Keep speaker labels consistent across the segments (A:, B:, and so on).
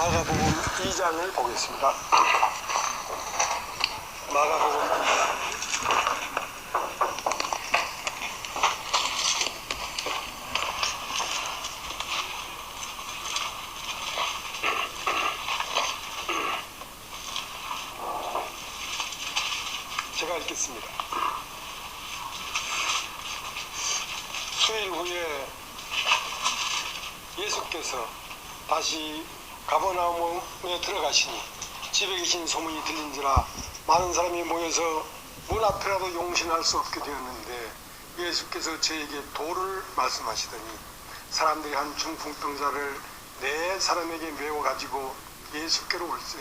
A: 마가복음 2장을 보겠습니다. 마가복음 2장. 제가 읽겠습니다. 수일 후에 예수께서 다시 가버나움에 들어가시니 집에 계신 소문이 들린지라 많은 사람이 모여서 문 앞이라도 용신할 수 없게 되었는데 예수께서 저에게 도를 말씀하시더니 사람들이 한 중풍병자를 네 사람에게 메워 가지고 예수께로 올세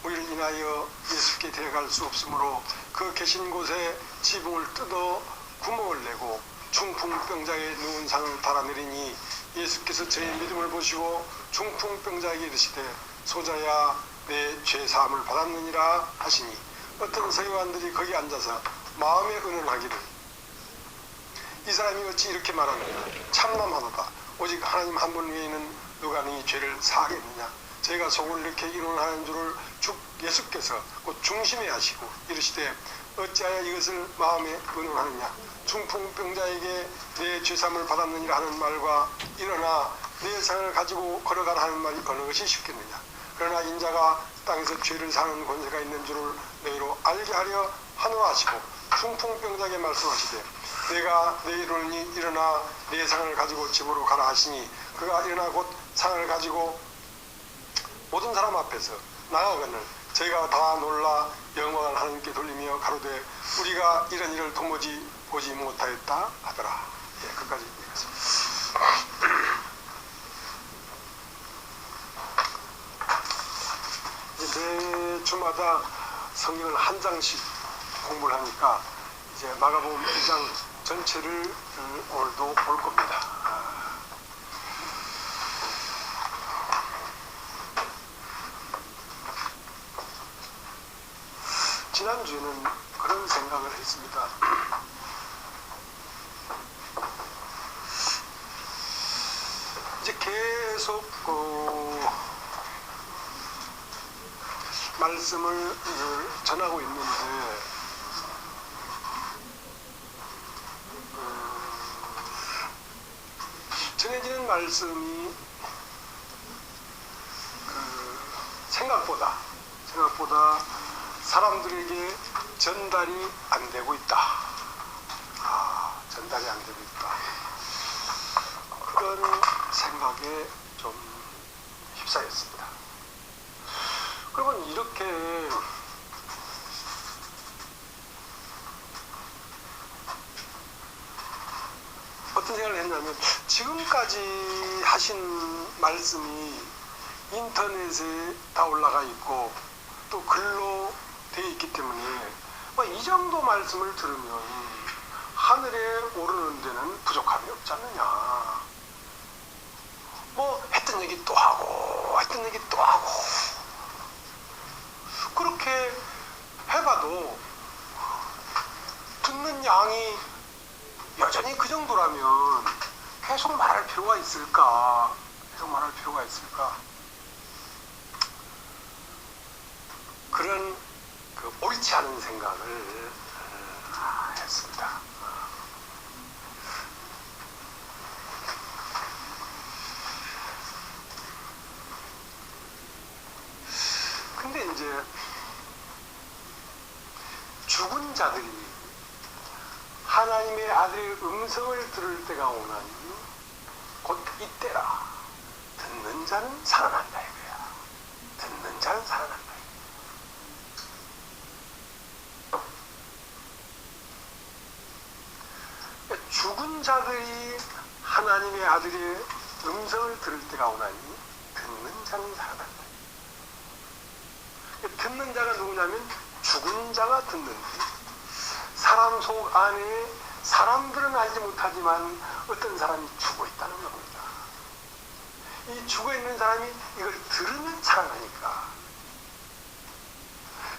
A: 우리를 인하여 예수께 데려갈 수 없으므로 그 계신 곳에 지붕을 뜯어 구멍을 내고 중풍병자의 누운 상을 달아내리니 예수께서 저의 믿음을 보시고 중풍병자에게 이르시되 소자야 내 죄사함을 받았느니라 하시니 어떤 서기관들이 거기 앉아서 마음에 의논하기를 이 사람이 어찌 이렇게 말하느냐 참남하도다 오직 하나님 한 분 외에는 누가 네 죄를 사하겠느냐 저희가 속을 이렇게 의논하는 줄을 예수께서 곧 중심에 하시고 이르시되 어찌하여 이것을 마음에 의논하느냐 중풍병자에게 내 죄사함을 받았느니라 하는 말과 일어나 내 상을 가지고 걸어가라 하는 말이 어느 것이 쉽겠느냐 그러나 인자가 땅에서 죄를 사는 권세가 있는 줄을 너희로 알게 하려 하노라 하시고 중풍병자에게 말씀하시되 내가 내일오니 일어나 내 상을 가지고 집으로 가라 하시니 그가 일어나 곧 상을 가지고 모든 사람 앞에서 나아가는 저희가 다 놀라 영광을 하나님께 돌리며 가로되 우리가 이런 일을 도무지 보지 못하였다 하더라. 예, 끝까지 읽겠습니다. 매 주마다 성경을 한 장씩 공부를 하니까 이제 마가복음 2장 전체를 오늘도 볼 겁니다. 지난주에는 그런 생각을 했습니다. 이제 계속 말씀을 전하고 있는데 전해지는 말씀이 생각보다 사람들에게 전달이 안 되고 있다. 전달이 안 되고 있다. 그런 생각에 좀 휩싸였습니다. 그러면 이렇게 어떤 생각을 했냐면 지금까지 하신 말씀이 인터넷에 다 올라가 있고 또 글로 되어 있기 때문에 이 정도 말씀을 들으면 하늘에 오르는 데는 부족함이 없지 않느냐. 했던 얘기 또 하고 했던 얘기 또 하고 그렇게 해봐도 듣는 양이 여전히 그 정도라면 계속 말할 필요가 있을까? 그런 옳지 않은 생각을 했습니다. 근데 이제 죽은 자들이 하나님의 아들의 음성을 들을 때가 오나니 곧 이때라. 듣는 자는 살아난다 이거야. 듣는 자는 살아난다. 죽은 자들이 하나님의 아들의 음성을 들을 때가 오나니 듣는 자는 살아난다. 듣는 자가 누구냐면 죽은 자가 듣는데 사람 속 안에 사람들은 알지 못하지만 어떤 사람이 죽어 있다는 겁니다. 이 죽어 있는 사람이 이걸 들으면 살아나니까.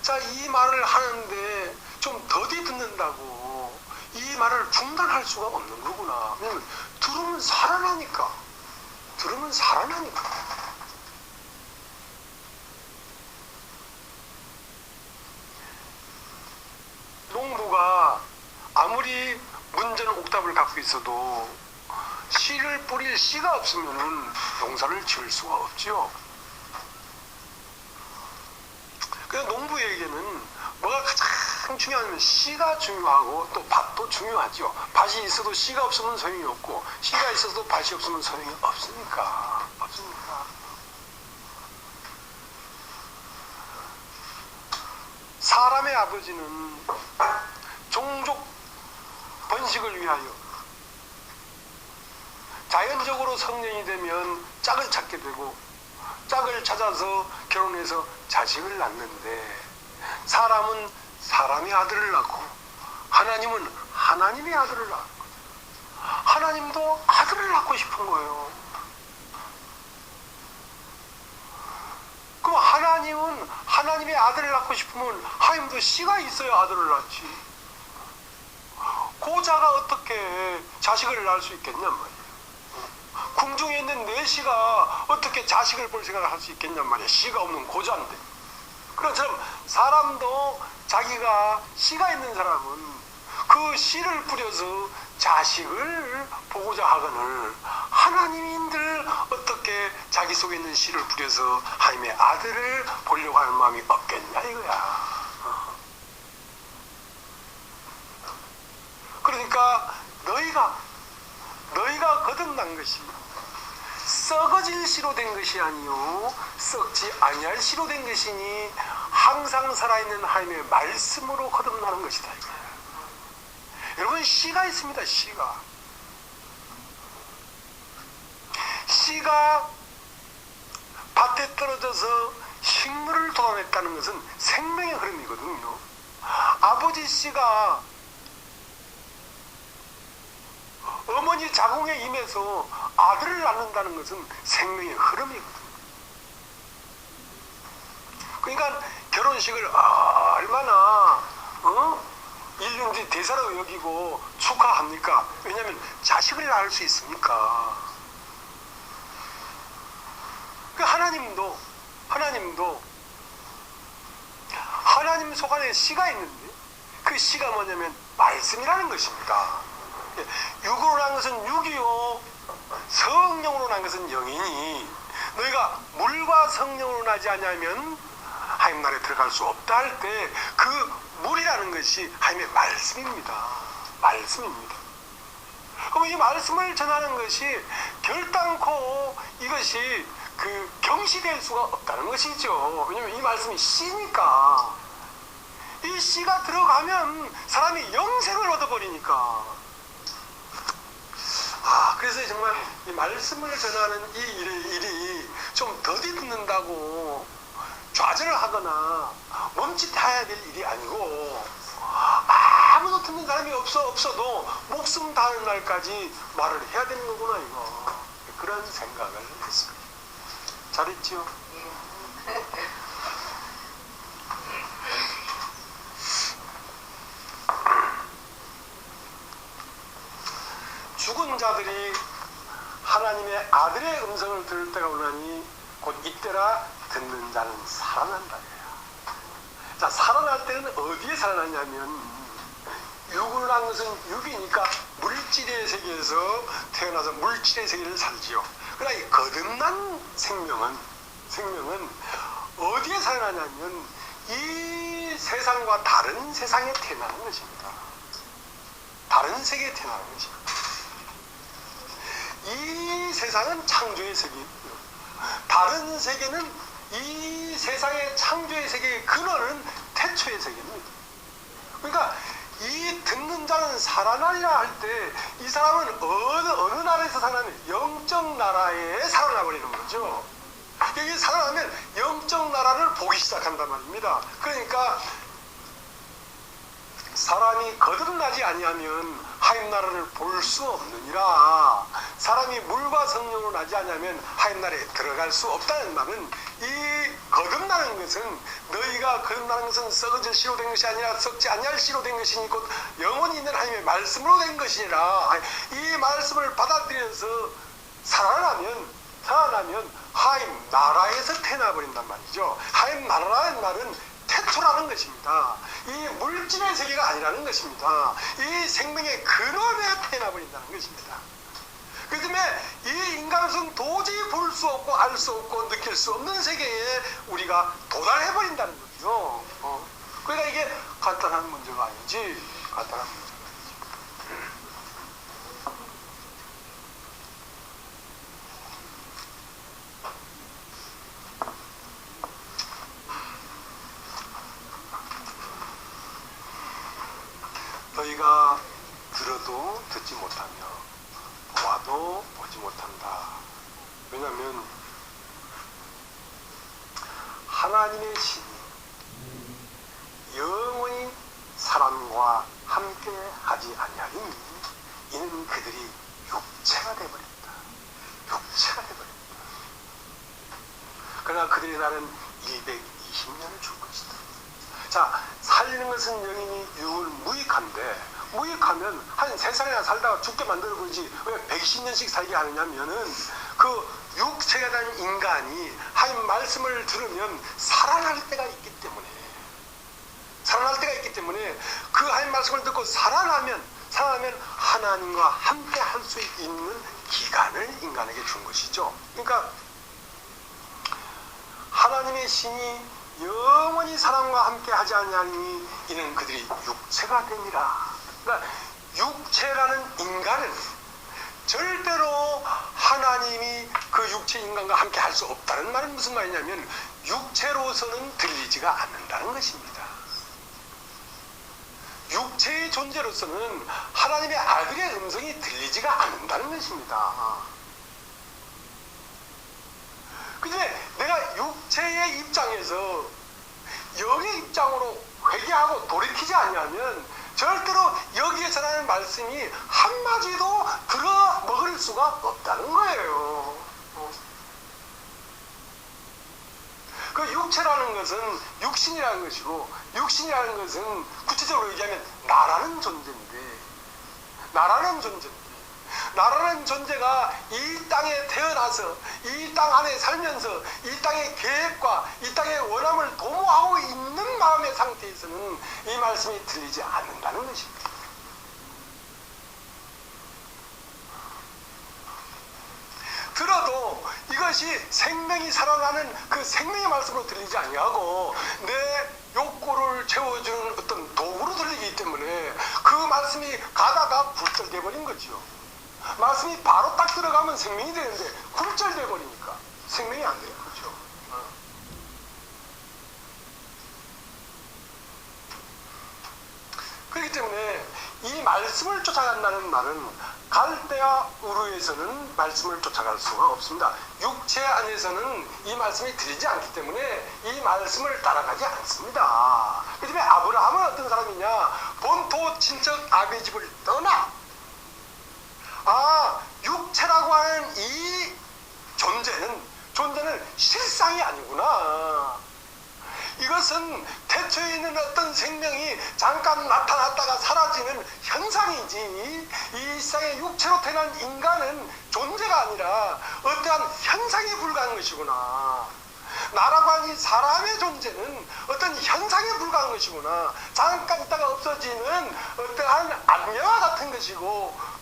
A: 자, 이 말을 하는데 좀 더디 듣는다고 이 말을 중단할 수가 없는 거구나. 왜냐면 들으면 살아나니까. 농부가 아무리 문제는 옥답을 갖고 있어도 씨를 뿌릴 씨가 없으면 농사를 지을 수가 없죠. 그래서 농부에게는 뭐가 가장 중요하냐면 씨가 중요하고 또 밭도 중요하죠. 밭이 있어도 씨가 없으면 소용이 없고 씨가 있어도 밭이 없으면 소용이 없으니까. 사람의 아버지는 종족 번식을 위하여 자연적으로 성년이 되면 짝을 찾게 되고 짝을 찾아서 결혼해서 자식을 낳는데 사람은 사람의 아들을 낳고 하나님은 하나님의 아들을 낳고 하나님도 아들을 낳고 싶은 거예요. 그럼 하나님은 하나님의 아들을 낳고 싶으면 하나님도 씨가 있어야 아들을 낳지. 고자가 어떻게 자식을 낳을 수 있겠냔 말이에요. 궁중에 있는 네 씨가 어떻게 자식을 볼 생각을 할 수 있겠냔 말이에요. 씨가 없는 고자인데. 그런 것처럼 사람도 자기가 씨가 있는 사람은 그 씨를 뿌려서 자식을 보고자 하거늘 하나님인들 어떻게 자기 속에 있는 씨를 뿌려서 하나님의 아들을 보려고 하는 마음이 없겠냐 이거야. 그러니까 너희가 거듭난 것이 썩어질 씨로 된 것이 아니요 썩지 아니할 씨로 된 것이니 항상 살아있는 하나님의 말씀으로 거듭나는 것이다 이거야. 여러분 씨가 있습니다. 씨가 밭에 떨어져서 식물을 돋아냈다는 것은 생명의 흐름이거든요. 아버지 씨가 어머니 자궁에 임해서 아들을 낳는다는 것은 생명의 흐름이거든요. 그러니까 결혼식을 얼마나 일륜지 대사로 여기고 축하합니까? 왜냐하면 자식을 낳을 수 있으니까. 하나님도 하나님 속 안에 씨가 있는데 그 씨가 뭐냐면 말씀이라는 것입니다. 육으로 난 것은 육이요 성령으로 난 것은 영이니 너희가 물과 성령으로 나지 않냐면 하나님 나라에 들어갈 수 없다 할 때 그 물이라는 것이 하나님의 말씀입니다. 그럼 이 말씀을 전하는 것이 결단코 이것이 경시될 수가 없다는 것이죠. 왜냐하면 이 말씀이 씨니까. 이 씨가 들어가면 사람이 영생을 얻어버리니까. 그래서 정말 이 말씀을 전하는 이 일이 좀 더디 듣는다고 좌절을 하거나 멈칫해야 될 일이 아니고 아무도 듣는 사람이 없어도 목숨 다하는 날까지 말을 해야 되는 거구나 이거. 그런 생각을 했습니다. 잘했지요? 죽은 자들이 하나님의 아들의 음성을 들을 때가 오나니 곧 이때라 듣는 자는 살아난다. 자, 살아날 때는 어디에 살아나냐면 육을 낳은 것은 육이니까 물질의 세계에서 태어나서 물질의 세계를 살지요. 그러나 이 거듭난 생명은 어디에 살아나냐면 이 세상과 다른 세상에 태어나는 것입니다. 다른 세계에 태어나는 것입니다. 이 세상은 창조의 세계이고요. 다른 세계는 이 세상의 창조의 세계의 근원은 태초의 세계입니다. 그러니까 이 듣는 자는 살아나리라 할 때 이 사람은 어느 나라에서 살아나면 영적 나라에 살아나 버리는 거죠. 여기 살아나면 영적 나라를 보기 시작한단 말입니다. 그러니까 사람이 거듭나지 아니하면 하나님 나라를 볼 수 없느니라. 사람이 물과 성령으로 나지 않으면 하나님 나라에 들어갈 수 없다는 말은 이 거듭나는 것은 너희가 거듭나는 것은 썩어질 씨로 된 것이 아니라 썩지 아니할 씨로 된 것이니 곧 영원히 있는 하나님의 말씀으로 된 것이니라. 이 말씀을 받아들여서 살아나면 하나님 나라에서 태어나 버린단 말이죠. 하나님 나라라는 말은 태초라는 것입니다. 이 물질의 세계가 아니라는 것입니다. 이 생명의 근원에 태어나버린다는 것입니다. 그 때문에 이 인간으로서는 도저히 볼 수 없고 알 수 없고 느낄 수 없는 세계에 우리가 도달해버린다는 거죠. 그러니까 이게 간단한 문제가 아니지. 간단한 문제가 아니지. 너희가 들어도 듣지 못하며 보아도 보지 못한다. 왜냐하면 하나님의 신이 영원히 사람과 함께 하지 아니하리니 이는 그들이 육체가 되어버렸다. 육체가 되어버렸다. 그러나 그들의 날은 120년을 줄 것이다. 자, 살리는 것은 영인이 육을 무익하면 한 3살이나 살다가 죽게 만들어버리지 왜 120년씩 살게 하느냐면은 그 육체가 된 인간이 하나님 말씀을 들으면 살아날 때가 있기 때문에 그 하나님 말씀을 듣고 살아나면 하나님과 함께 할 수 있는 기간을 인간에게 준 것이죠. 그러니까 하나님의 신이 영원히 사람과 함께 하지 아니하니 이는 그들이 육체가 되니라. 그러니까 육체라는 인간은 절대로 하나님이 그 육체 인간과 함께 할 수 없다는 말은 무슨 말이냐면 육체로서는 들리지가 않는다는 것입니다. 육체의 존재로서는 하나님의 아들의 음성이 들리지가 않는다는 것입니다. 근데 내가 육체의 입장에서 영의 입장으로 회개하고 돌이키지 않냐면 절대로 여기에서 나는 말씀이 한마디도 들어 먹을 수가 없다는 거예요. 그 육체라는 것은 육신이라는 것이고 육신이라는 것은 구체적으로 얘기하면 나라는 존재가 이 땅에 태어나서 이 땅 안에 살면서 이 땅의 계획과 이 땅의 원함을 도모하고 있는 마음의 상태에서는 이 말씀이 들리지 않는다는 것입니다. 들어도 이것이 생명이 살아나는 그 생명의 말씀으로 들리지 아니하고 내 욕구를 채워주는 어떤 도구로 들리기 때문에 그 말씀이 가다가 굴절돼 버린 거죠. 말씀이 바로 딱 들어가면 생명이 되는데 굴절돼 버리니까 생명이 안 되는 거죠. 그렇기 때문에 이 말씀을 쫓아간다는 말은 갈대아 우르에서는 말씀을 쫓아갈 수가 없습니다. 육체 안에서는 이 말씀이 들리지 않기 때문에 이 말씀을 따라가지 않습니다. 그 때문에 아브라함은 어떤 사람이냐? 본토 친척 아비 집을 떠나 육체라고 하는 이 존재는 실상이 아니구나. 이것은 태초에 있는 어떤 생명이 잠깐 나타났다가 사라지는 현상이지 이 세상에 육체로 태어난 인간은 존재가 아니라 어떠한 현상에 불과한 것이구나. 나라고 하는 이 사람의 존재는 어떤 현상에 불과한 것이구나. 잠깐 있다가 없어지는 어떠한 안개와 같은 것이고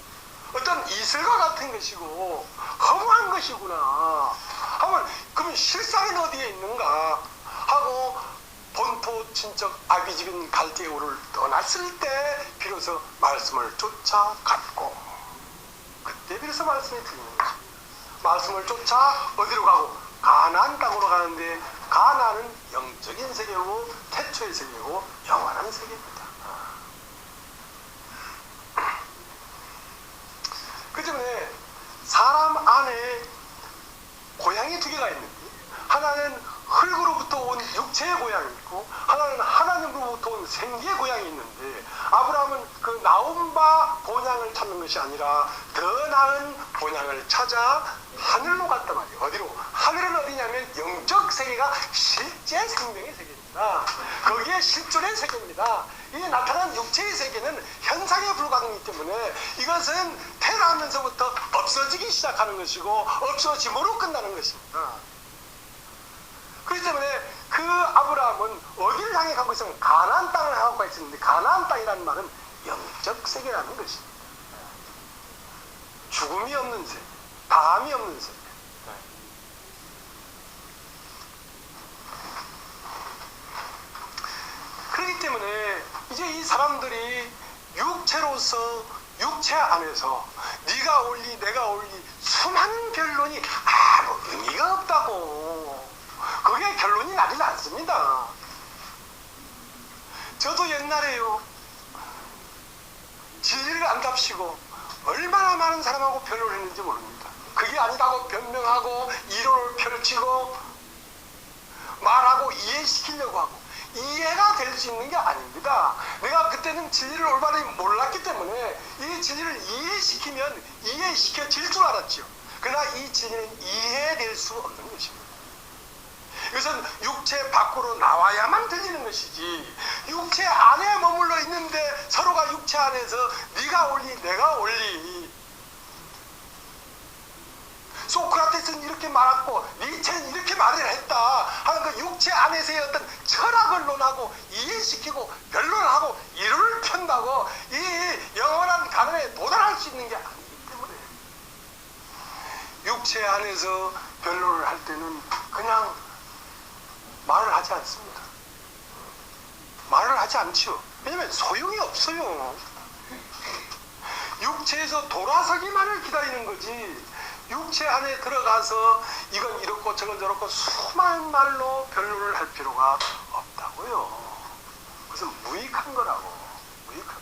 A: 어떤 이슬과 같은 것이고 허무한 것이구나. 그러면 실상은 어디에 있는가 하고 본토 친척 아비집인 갈대아 우르를 떠났을 때 비로소 말씀을 쫓아갔고 그때 비로소 말씀이 들리는 것입니다. 말씀을 쫓아 어디로 가고 가나안 땅으로 가는데 가나안은 영적인 세계고 태초의 세계고 영원한 세계입니다. 그 때문에 사람 안에 고향이 두 개가 있는데 하나는 흙으로부터 온 육체의 고향이 있고 하나는 하나님으로부터 온 생기의 고향이 있는데 아브라함은 그 나온 바 본향을 찾는 것이 아니라 더 나은 본향을 찾아 하늘로 갔단 말이에요. 어디로? 하늘은 어디냐면 영적 세계가 실제 생명의 세계입니다. 거기에 실존의 세계입니다. 이 나타난 육체의 세계는 현상에 불과하기 때문에 이것은 태어나면서부터 없어지기 시작하는 것이고 없어짐으로 끝나는 것입니다. 그렇기 때문에 그 아브라함은 어디를 향해 가고 있으면 가나안 땅을 향하고 있었는데, 가나안 땅이라는 말은 영적 세계라는 것입니다. 죽음이 없는 세계, 다함이 없는 세계. 그렇기 때문에 이제 이 사람들이 육체로서, 육체 안에서 네가 올리 내가 올리 수많은 변론이 아무 의미가 없다고. 그게 결론이 나질 않습니다. 저도 옛날에요, 진리를 안답시고 얼마나 많은 사람하고 변론을 했는지 모릅니다. 그게 아니라고 변명하고 이론을 펼치고 말하고 이해시키려고 하고, 이해가 될 수 있는 게 아닙니다. 내가 그때는 진리를 올바르게 몰랐기 때문에 이 진리를 이해시키면 이해시켜질 줄 알았죠. 그러나 이 진리는 이해될 수 없는 것입니다. 이것은 육체 밖으로 나와야만 들리는 것이지, 육체 안에 머물러 있는데 서로가 육체 안에서 네가 올리 내가 올리, 소크라테스는 이렇게 말했고 니체는 이렇게 말을 했다 하는 그 육체 안에서의 어떤 철학을 논하고 이해시키고 변론하고 이론을 편다고 이 영원한 가능에 도달할 수 있는 게 아니기 때문에, 육체 안에서 변론을 할 때는 그냥 말을 하지 않습니다. 말을 하지 않죠. 왜냐면 소용이 없어요. 육체에서 돌아서기만을 기다리는 거지, 육체 안에 들어가서 이건 이렇고 저건 저렇고 수많은 말로 변론을 할 필요가 없다고요. 그것은 무익한 거라고. 무익한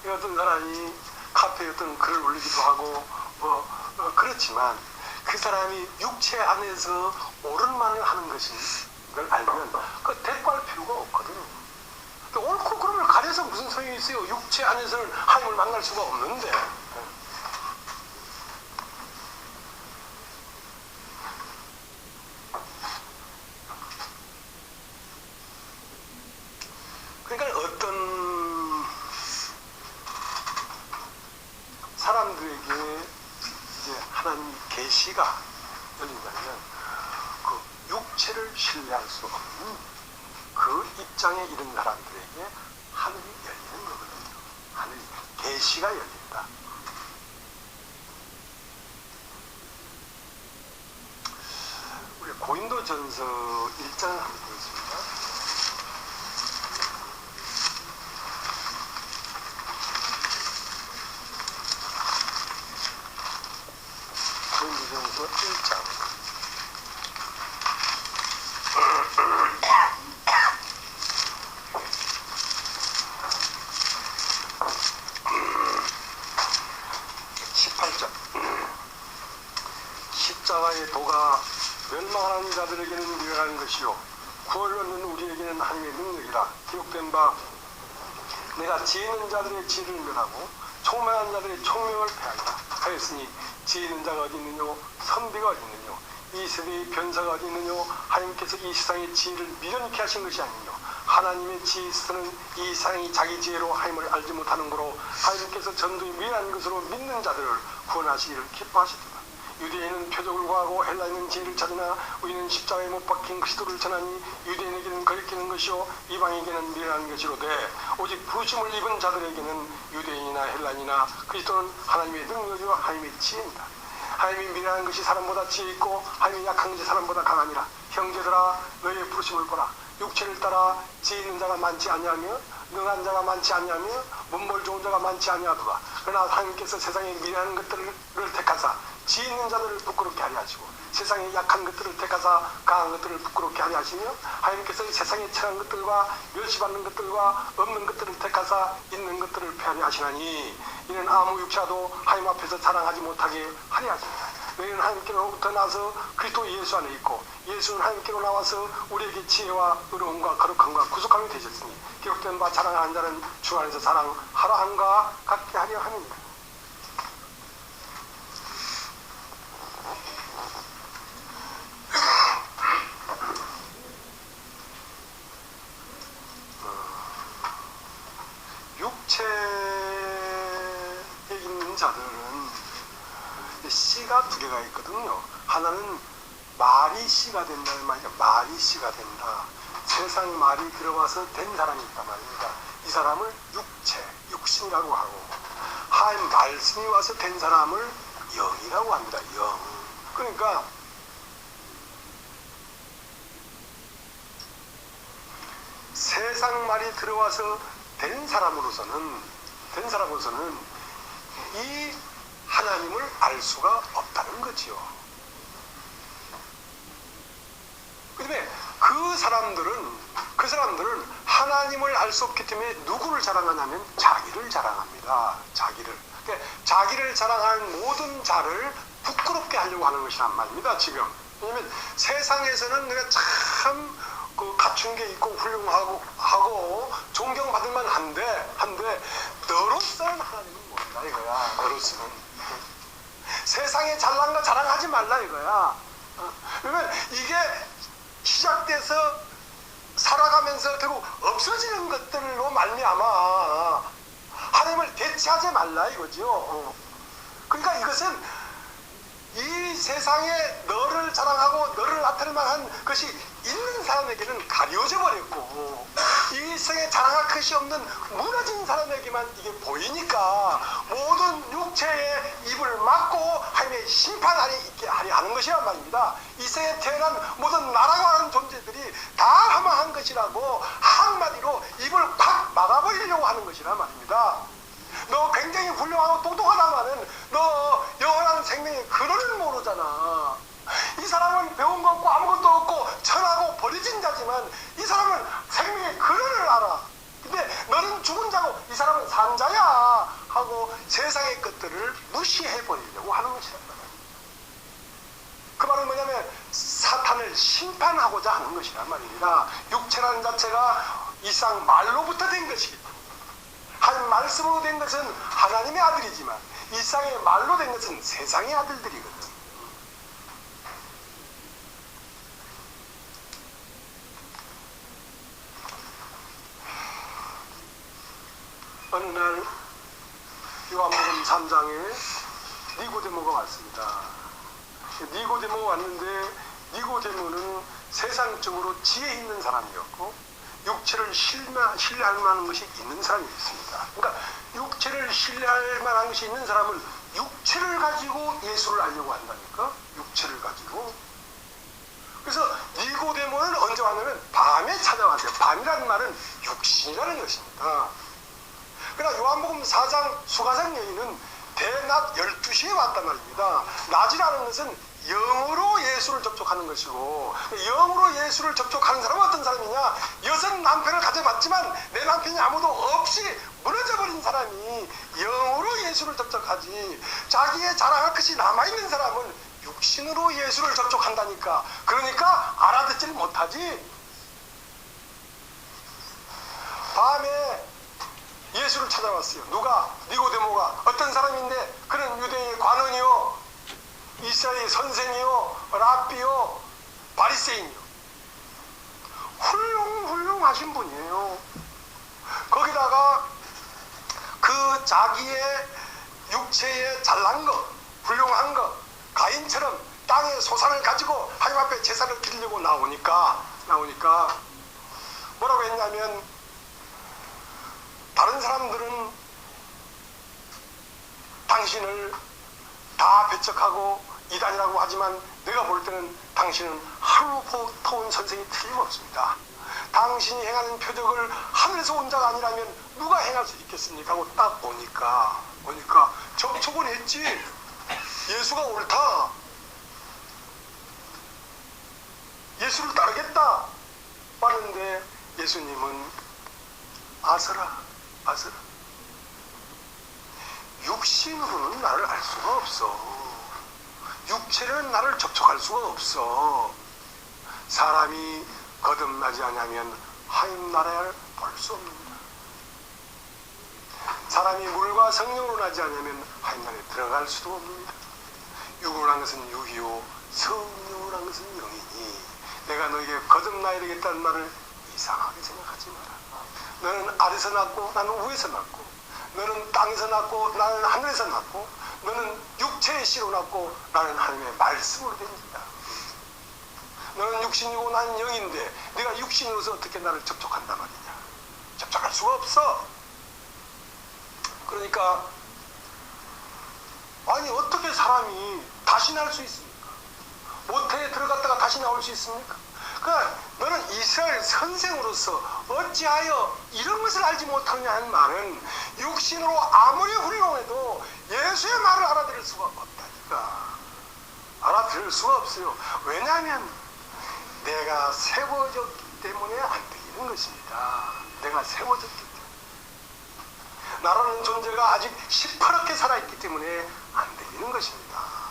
A: 거. 어떤 사람이 카페에 어떤 글을 올리기도 하고 그렇지만 그 사람이 육체 안에서 옳은 말을 하는 것인 걸 알면 그 대꾸할 필요가 없거든요. 옳고 그름을 가려서 무슨 소용이 있어요. 육체 안에서는 하나님을 만날 수가 없는데. 그러니까 어떤 사람들에게 이제 하나님의 계시가 열린다면 그 육체를 신뢰할 수 없는 그 입장에 이른 사람들에게 하늘이 열리는 거거든요. 하늘이, 계시가 열린다. 우리 고린도전서 1장을 한번 보겠습니다. 고린도전서 1장. 18절. 십자가의 도가 멸망하는 자들에게는 미련한 것이요 구원을 얻는 우리에게는 하나님의 능력이라. 기록된 바 내가 지혜 있는 자들의 지혜를 멸하고 총명한 자들의 총명을 패한다 하였으니 지혜 있는 자가 어디 있느뇨, 선비가 어디 있느뇨, 이 세대의 변사가 어디 있느뇨. 하나님께서 이 세상의 지혜를 미련케 하신 것이 아니뇨, 하나님의 지혜는 이 세상이 자기 지혜로 하나님을 알지 못하는 거로 하나님께서 전도의 미련한 것으로 믿는 자들을 구원하시기를 기뻐하시더라. 유대인은 표적을 구하고 헬라인은 지혜를 찾으나 우리는 십자가에 못 박힌 그리스도를 전하니 유대인에게는 거리끼는 것이요 이방에게는 미련한 것이로되 오직 부르심을 입은 자들에게는 유대인이나 헬라인이나 그리스도는 하나님의 능력이요 하나님의 지혜입니다. 하나님이 미련한 것이 사람보다 지혜 있고 하나님이 약한 것이 사람보다 강하니라. 형제들아 너희의 부르심을 보라. 육체를 따라 지혜 있는 자가 많지 아니하며 능한 자가 많지 아니하며 문벌 좋은 자가 많지 아니하도다. 그러나 하나님께서 세상에 미련한 것들을 택하사 지혜 있는 자들을 부끄럽게 하려 하시고 세상에 약한 것들을 택하사 강한 것들을 부끄럽게 하려 하시며 하나님께서 세상에 처한 것들과 멸시받는 것들과 없는 것들을 택하사 있는 것들을 패하려 하시나니 이는 아무 육체도 하나님 앞에서 자랑하지 못하게 하려 하십니다. 너희는 하나님께로부터 나서 그리스도 예수 안에 있고 예수는 하나님께로 나와서 우리에게 지혜와 의로움과 거룩함과 구속함이 되셨으니 기록된 바 자랑하는 자는 주 안에서 자랑하라 함과 같게 하려 함이니라. 육체에 있는 자들은 씨가 두 개가 있거든요. 하나는 말이 씨가 된다는 말이죠. 말이 씨가 된다. 세상 말이 들어와서 된 사람이 있단 말입니다. 이 사람을 육신이라고 하고, 하나님 말씀이 와서 된 사람을 영이라고 합니다. 영. 그러니까 세상 말이 들어와서 된 사람으로서는 이 하나님을 알 수가 없다는 거지요. 그다음에 그 사람들은 하나님을 알 수 없기 때문에 누구를 자랑하냐면 자기를 자랑합니다. 그러니까 자기를 자랑하는 모든 자를 부끄럽게 하려고 하는 것이란 말입니다. 지금. 왜냐면 세상에서는 내가 참 갖춘 게 있고 훌륭하고 존경받을 만한데 너로서는 하나님은 모른다 이거야. 너로서는 세상에 잘난 거 자랑하지 말라 이거야. 그러면 이게 시작돼서 살아가면서 결국 없어지는 것들로 말미암아 하나님을 대체하지 말라 이거죠. 그러니까 이것은 이 세상에 너를 자랑하고 너를 나타낼 만한 것이 있는 사람에게는 가려져 버렸고, 이 세상에 자랑할 것이 없는 무너진 사람에게만 이게 보이니까 모든 육체의 입을 막고 하나님의 심판 아래 있게 하려 하는 것이란 말입니다. 이 세상에 태어난 모든 나라고 하는 존재들이 다 하마한 것이라고 한마디로 입을 팍 막아버리려고 하는 것이란 말입니다. 너 굉장히 훌륭하고 똑똑하다마는 너 영원한 생명의 근원을 모르잖아. 이 사람은 배운 거 없고 아무것도 없고 천하고 버려진 자지만 이 사람은 생명의 근원을 알아. 근데 너는 죽은 자고 이 사람은 산 자야 하고 세상의 것들을 무시해버리려고 하는 것이란 말이야. 그 말은 뭐냐면 사탄을 심판하고자 하는 것이란 말입니다. 육체라는 자체가 이상 말로부터 된 것이기 때문에, 한 말씀으로 된 것은 하나님의 아들이지만 일상의 말로 된 것은 세상의 아들들이거든. 어느 날 요한복음 3장에 니고데모가 왔습니다. 니고데모가 왔는데 니고데모는 세상적으로 지혜 있는 사람이었고 육체를 신뢰할 만한 것이 있는 사람이었습니다. 그러니까 육체를 신뢰할 만한 것이 있는 사람은 육체를 가지고 예수를 알려고 한다니까. 육체를 가지고. 그래서 니고데모는 언제 왔냐면 밤에 찾아왔어요. 밤이라는 말은 육신이라는 것입니다. 그러나 요한복음 4장 수가성 여인은 대낮 12시에 왔단 말입니다. 낮이라는 것은 영으로 예수를 접촉하는 것이고, 영으로 예수를 접촉하는 사람은 어떤 사람이냐? 여섯 남편을 가져봤지만 내 남편이 아무도 없이 무너져버린 사람이 영으로 예수를 접촉하지, 자기의 자랑할 것이 남아있는 사람은 육신으로 예수를 접촉한다니까. 그러니까 알아듣지를 못하지. 밤에 예수를 찾아왔어요. 누가? 니고데모가. 어떤 사람인데 그는 유대인의 관원이요, 이스라엘의 선생이요, 랍비요, 바리새인이요. 훌륭하신 분이에요. 거기다가 그 자기의 육체에 잘난 거, 훌륭한 거, 가인처럼 땅의 소산을 가지고 하나님 앞에 제사를 드리려고 나오니까 뭐라고 했냐면, 다른 사람들은 당신을 다 배척하고 이단이라고 하지만 내가 볼 때는 당신은 하루 보통 선생이 틀림없습니다. 당신이 행하는 표적을 하늘에서 온 자가 아니라면 누가 행할 수 있겠습니까? 하고 딱 보니까 접촉은 했지. 예수가 옳다, 예수를 따르겠다 하는데 예수님은 아서라, 육신으로는 나를 알 수가 없어. 육체는 나를 접촉할 수가 없어. 사람이 거듭나지 않으면 하나님 나라를 볼 수 없습니다. 사람이 물과 성령으로 나지 않으면 하나님 나라에 들어갈 수도 없습니다. 육으로 한 것은 육이요 성령으로 한 것은 영이니, 내가 너에게 거듭나야 되겠다는 말을 이상하게 생각하지 마라. 너는 아래서 났고 나는 위에서 났고, 너는 땅에서 났고 나는 하늘에서 났고, 너는 육체의 씨로 낳고 나는 하나님의 말씀으로 됩니다. 너는 육신이고 나는 영인데 내가 육신으로서 어떻게 나를 접촉한단 말이냐. 접촉할 수가 없어. 그러니까 아니 어떻게 사람이 다시 날 수 있습니까? 모태에 들어갔다가 다시 나올 수 있습니까? 그러니까 너는 이스라엘 선생으로서 어찌하여 이런 것을 알지 못하느냐 하는 말은 육신으로 아무리 훌륭해도 예수의 말을 알아들을 수가 없다니까. 알아들을 수가 없어요. 왜냐하면 내가 세워졌기 때문에 안 되는 것입니다. 내가 세워졌기 때문에. 나라는 존재가 아직 시퍼렇게 살아있기 때문에 안 되는 것입니다.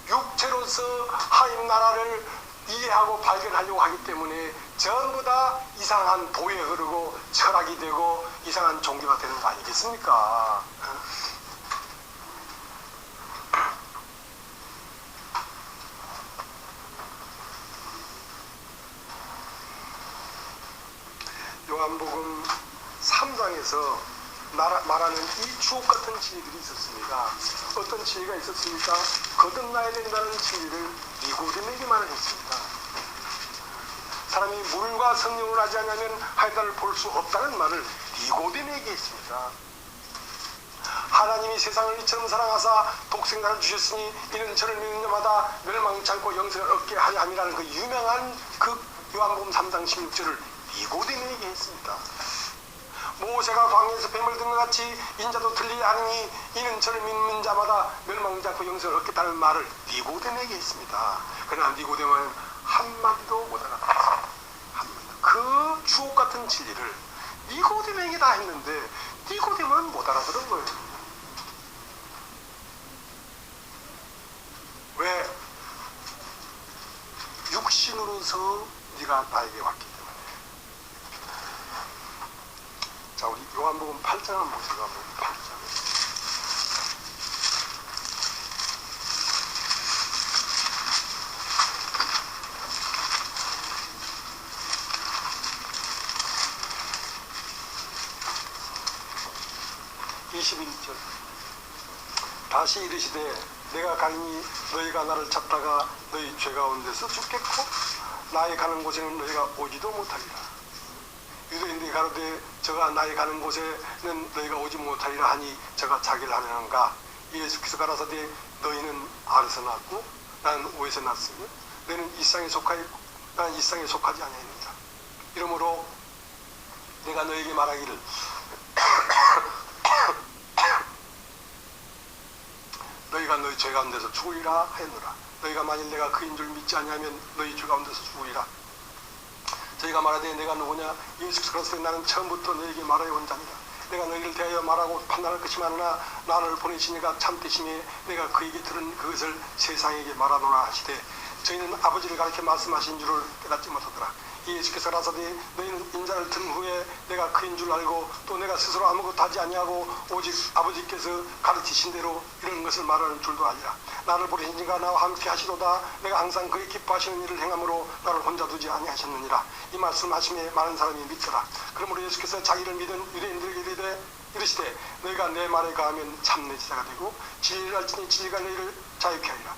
A: 육체로서 하나님 나라를 이해하고 발견하려고 하기 때문에 전부 다 이상한 도에 흐르고 철학이 되고 이상한 종교가 되는 거 아니겠습니까? 요한복음 3장에서 말하는 이 주옥같은 진리들이 있었습니다. 어떤 진리가 있었습니까? 거듭나야 된다는 진리를 니고데모에게만 했습니다. 사람이 물과 성령을 하지 않으면 하나님을 볼 수 없다는 말을 니고데모에게 했습니다. 하나님이 세상을 이처럼 사랑하사 독생자를 주셨으니 이는 저를 믿는 자마다 멸망치 않고 영생을 얻게 하려 함이라는 그 유명한 그 요한복음 3장 16절을 니고데모에게 했습니다. 모세가 광야에서 뱀을 든 것 같이 인자도 들리지 않으니 이는 저를 믿는 자마다 멸망치 않고 영생을 얻겠다는 말을 니고데모에게 했습니다. 그러나 니고데모는 한마디도 못 알아들었습니다. 그 주옥같은 진리를 니고데모에게 다 했는데 니고데모는 못 알아들은 거예요. 왜? 육신으로서 네가 나에게 왔기 때문에. 자, 우리 요한복음 8장 한번 보세요. 요한복음 8장. 다시 이르시되 내가 가니 너희가 나를 찾다가 너희 죄 가운데서 죽겠고 나의 가는 곳에는 너희가 오지도 못하리라. 유대인들이 가로되 저가 나의 가는 곳에는 너희가 오지 못하리라 하니 저가 자기를 하려는가. 예수께서 가라사대 너희는 알에서 났고 나는 오에서 났으며 너희는 이 세상에 속하였고 나는 이 세상에 속하지 아니하느니라. 이러므로 내가 너희에게 말하기를 너희가 너희 죄 가운데서 죽으리라 하였노라. 너희가 만일 내가 그인 줄 믿지 아니하면 너희 죄 가운데서 죽으리라. 저희가 말하되 내가 누구냐? 예수께서 그랬을 때 나는 처음부터 너희에게 말하여 온 자니라. 내가 너희를 대하여 말하고 판단할 것이마나 나를 보내시니가 참되시니 내가 그에게 들은 그것을 세상에게 말하노라 하시되 저희는 아버지를 가리켜 말씀하신 줄을 깨닫지 못하더라. 예수께서 가라사대 너희는 인자를 든 후에 내가 그인 줄 알고 또 내가 스스로 아무것도 하지 아니하고 오직 아버지께서 가르치신 대로 이런 것을 말하는 줄도 아니라. 나를 보내신 이가 나와 함께 하시도다. 내가 항상 그의 기뻐하시는 일을 행함으로 나를 혼자 두지 아니하셨느니라. 이 말씀하심에 많은 사람이 믿더라. 그러므로 예수께서 자기를 믿은 유대인들에게 이르시되 너희가 내 말에 가하면 참내 제자가 되고 진리를 알지니 진리가 너희를 자유케 하리라.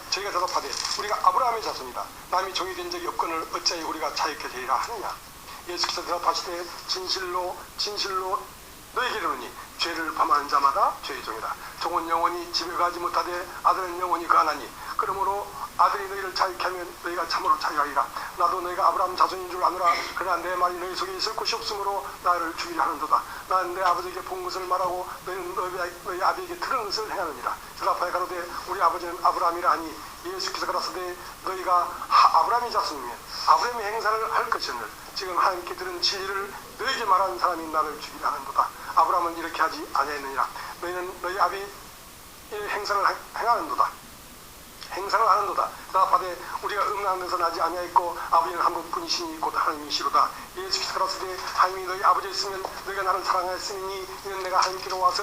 A: 저희가 대답하되 우리가 아브라함의 자손이다. 남이 종이 된 적이 없거늘 어찌하여 우리가 자유케 되리라 하느냐. 예수께서 대답하시되 진실로 너희에게 이르노니 죄를 범하는 자마다 죄의 종이다. 종은 영원히 집에 가지 못하되 아들은 영원히 거하나니 그러므로 아들이 너희를 자유케 하면 너희가 참으로 자유하리라. 나도 너희가 아브라함 자손인 줄 아노라. 그러나 내 말이 너희 속에 있을 곳이 없으므로 나를 죽이려 하는도다. 나는 내 아버지에게 본 것을 말하고 너희는 너희 아비에게 들은 것을 행하느니라. 대답하여 가로되 우리 아버지는 아브라함이라 하니 예수께서 가라사대 너희가 아브라함의 자손이면 아브라함의 행사를 할 것이었느냐. 지금 하나님께 들은 진리를 너희에게 말하는 사람이 나를 죽이려 하는도다. 아브라함은 이렇게 하지 아니하였느니라. 너희는 너희 아비의 행사를 행하는도다. 행사를 하는도다. 대답하되 우리가 음란한 데서 나지 아니하였고 아버지는 한 분뿐이시니 곧 하나님이시로다. 예수께서 가라사대 하나님이 너희 아버지였으면 너희가 나를 사랑하였으니 이는 내가 하나님께로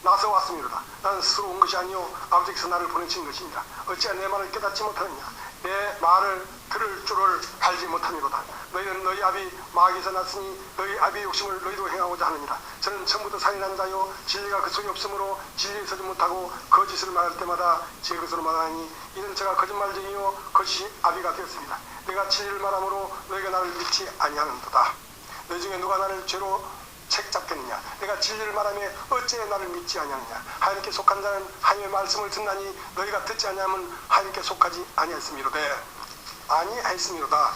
A: 나서 왔음이로다. 나는 스스로 온 것이 아니요 아버지께서 나를 보내신 것입니다. 어찌하여 내 말을 깨닫지 못하느냐. 내 말을 들을 줄을 알지 못함이로다. 너희는 너희 아비 마귀에서 났으니 너희 아비의 욕심을 너희도 행하고자 하느니라. 저는 처음부터 살인한 자요 진리가 그 속에 없으므로 진리에 서지 못하고 거짓을 말할 때마다 제 것으로 말하니 이는 제가 거짓말쟁이요 거짓이 아비가 되었습니다. 내가 진리를 말함으로 너희가 나를 믿지 아니하는도다. 너희 중에 누가 나를 죄로 책잡겠느냐. 내가 진리를 말하며 어찌 나를 믿지 아니하느냐. 하나님께 속한 자는 하나님의 말씀을 듣나니 너희가 듣지 아니하면 하나님께 속하지 아니하였음이로되 아니하였음이로다.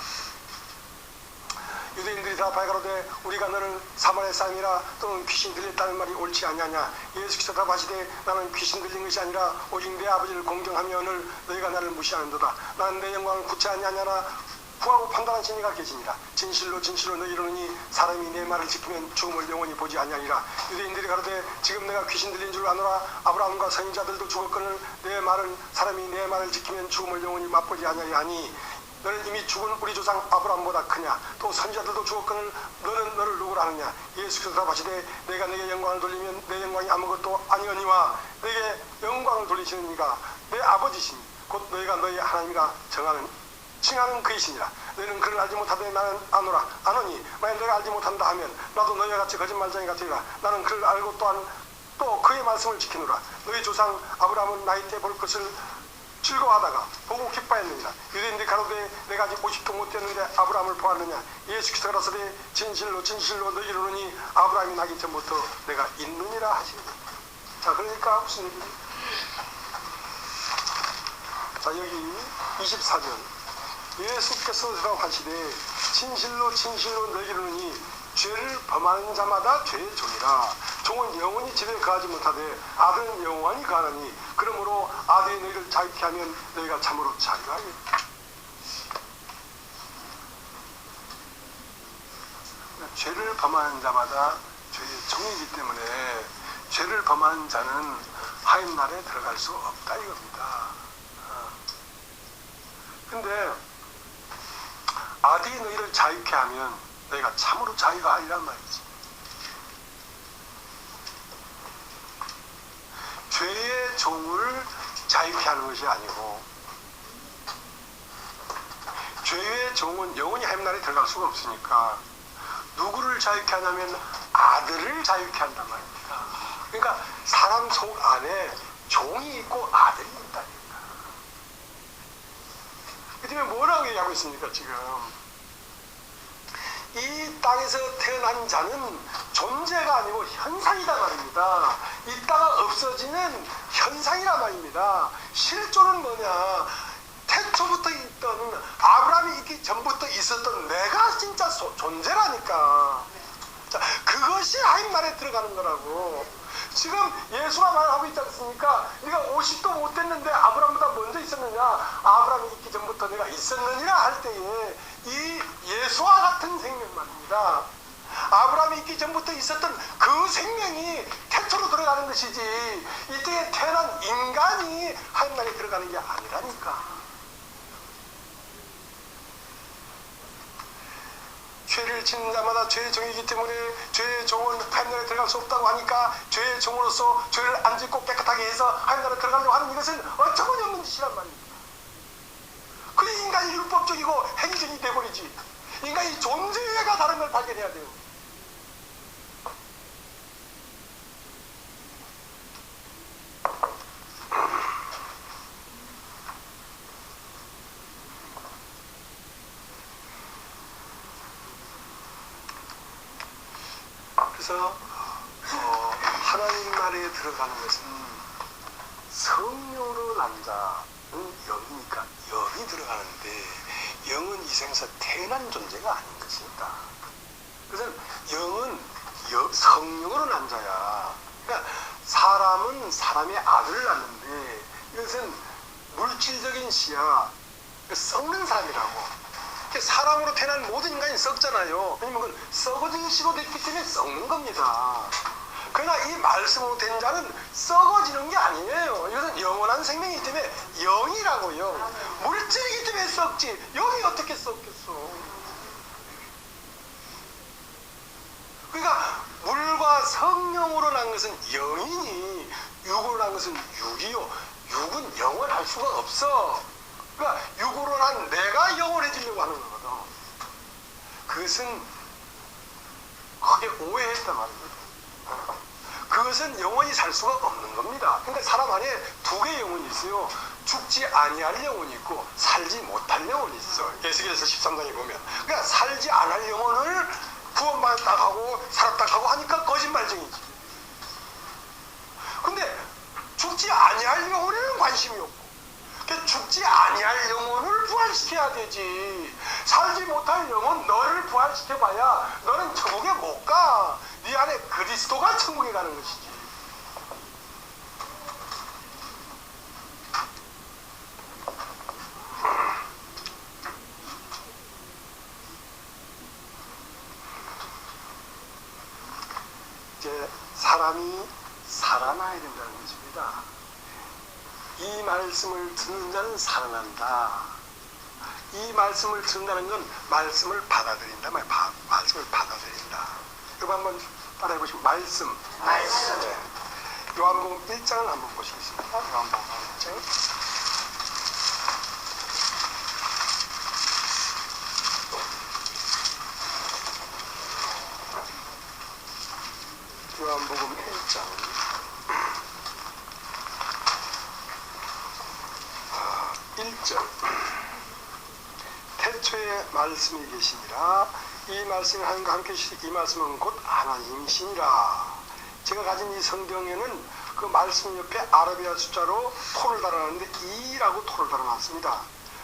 A: 유대인들이 다 발가로되 우리가 너를 사마리아 사람이라 또는 귀신 들렸다는 말이 옳지 아니하냐. 예수께서 답하시되 나는 귀신 들린 것이 아니라 오직 내 아버지를 공경하며 오늘 너희가 나를 무시하는도다. 나는 내 영광을 구치 아니하냐나 구하고 판단하신 이가 계시니라. 진실로 진실로 너희로니 사람이 내 말을 지키면 죽음을 영원히 보지 아니하리라. 유대인들이 가로되 지금 내가 귀신 들린 줄 아노라. 아브라함과 선지자들도 죽었거늘 내 말은 사람이 내 말을 지키면 죽음을 영원히 맛보지 아니하리 하니 너는 이미 죽은 우리 조상 아브라함보다 크냐. 또 선지자들도 죽었거늘 너는 너를 누구라 하느냐. 예수께서 답하시되 내가 내게 영광을 돌리면 내 영광이 아무것도 아니거니와 내게 영광을 돌리시는 이가 내 아버지시니 곧 너희가 너희 하나님이라 칭하는 그이시니라. 너희는 그를 알지 못하되 나는 아노니 만약 내가 알지 못한다 하면 나도 너희와 같이 거짓말쟁이가 되리라. 나는 그를 알고 또한 또 그의 말씀을 지키노라. 너희 조상 아브라함은 나이 때 볼 것을 즐거워하다가 보고 기뻐했느니라. 유대인들이 가로되 내가 아직 50도 못 되었는데 아브라함을 보았느냐. 예수께서 가라사대 진실로 진실로 너희로니 아브라함이 나기 전부터 내가 있느니라 하시니라. 자, 그러니까 무슨 얘기지? 자, 여기 24절 예수께서 대답하시되 진실로 진실로 너희로니 죄를 범하는 자마다 죄의 종이라. 종은 영원히 집에 거하지 못하되 아들은 영원히 거하나니 그러므로 아들이 너희를 자유케 하면 너희가 참으로 자유하리라. 죄를 범하는 자마다 죄의 종이기 때문에 죄를 범하는 자는 하나님 나라에 들어갈 수 없다 이겁니다. 근데 아들이 너희를 자유케 하면 너희가 참으로 자유가 아니란 말이지. 죄의 종을 자유케 하는 것이 아니고 죄의 종은 영원히 하나님 나라에 들어갈 수가 없으니까 누구를 자유케 하냐면 아들을 자유케 한단 말입니다. 그러니까 사람 속 안에 종이 있고 아들이 있다니까. 그 때문에 뭐라고 얘기하고 있습니까 지금? 이 땅에서 태어난 자는 존재가 아니고 현상이다 말입니다. 있다가 없어지는 현상이란 말입니다. 실존은 뭐냐? 태초부터 있던 아브라함이 있기 전부터 있었던 내가 진짜 존재라니까. 자, 그것이 하나님 나라에 들어가는 거라고. 지금 예수가 말하고 있지 않습니까? 네가 50도 못 됐는데 아브라함보다 먼저 있었느냐? 아브라함이 있기 전부터 내가 있었느니라 할 때에 이 예수와 같은 생명 말입니다. 아브라함이 있기 전부터 있었던 그 생명이 태초로 들어가는 것이지 이때에 태어난 인간이 하나님 나라에 들어가는 게 아니라니까. 죄를 짓는 자마다 죄의 종이기 때문에 죄의 종은 하나님 나라에 들어갈 수 없다고 하니까 죄의 종으로서 죄를 안 짓고 깨끗하게 해서 하나님 나라에 들어가려고 하는 이것은 어처구니 없는 짓이란 말입니다. 그래 인간이 율법적이고 행위적이 돼버리지. 인간이 존재가 다른 걸 발견해야 돼요. 그래서 하나님 나라에 들어가는 것은 성령으로 난 자는 영이니까 영이 들어가는데 영은 이 세상에서 태어난 존재가 아닌 것입니다. 그래서 영은 성령으로 난 자야. 그러니까 사람은 사람의 아들을 낳는데 이것은 물질적인 시야, 썩는 사람이라고. 사람으로 태어난 모든 인간이 썩잖아요. 왜냐면 그건 썩어진 시로 됐기 때문에 썩는 겁니다. 그러나 이 말씀으로 된 자는 썩어지는 게 아니에요. 이것은 영원한 생명이기 때문에 영이라고요. 물질이기 때문에 썩지 영이 어떻게 썩겠어. 그러니까 물과 성령으로 난 것은 영이니 육으로 난 것은 육이요. 육은 영원할 수가 없어. 그러니까 육으로 난 내가 영원해지려고 하는 거거든. 그것은 크게 오해했단 말이에요. 그것은 영원히 살 수가 없는 겁니다. 근데 사람 안에 두 개의 영혼이 있어요. 죽지 아니할 영혼이 있고 살지 못할 영혼이 있어. 에스겔서 13장에 보면. 그러니까 살지 않을 영혼을 구원받았다 하고 살았다 하고 하니까 거짓말쟁이지. 근데 죽지 아니할 영혼에는 관심이 없고, 그러니까 죽지 아니할 영혼을 부활시켜야 되지. 살지 못할 영혼 너를 부활시켜봐야 너는 천국에 못 가. 네 안에 그리스도가 천국에 가는 것이지. 이제 사람이 살아나야 된다는 것입니다. 이 말씀을 듣는 자는 살아난다. 이 말씀을 듣는다는 건 말씀을 받아들인다. 말씀을 받아들인다. 이거 한번 따라해 보시면 말씀. 네. 요한복음 1장을 한번 보시겠습니다. 요한복음 1장. 요한복음 1장 1절. 태초에 말씀이 계시니라. 이 말씀이 하나님과 함께 계시니 이 말씀은 곧 하나님이시니라. 제가 가진 이 성경에는 그 말씀 옆에 아라비아 숫자로 토를 달아놨는데 이라고 토를 달아놨습니다.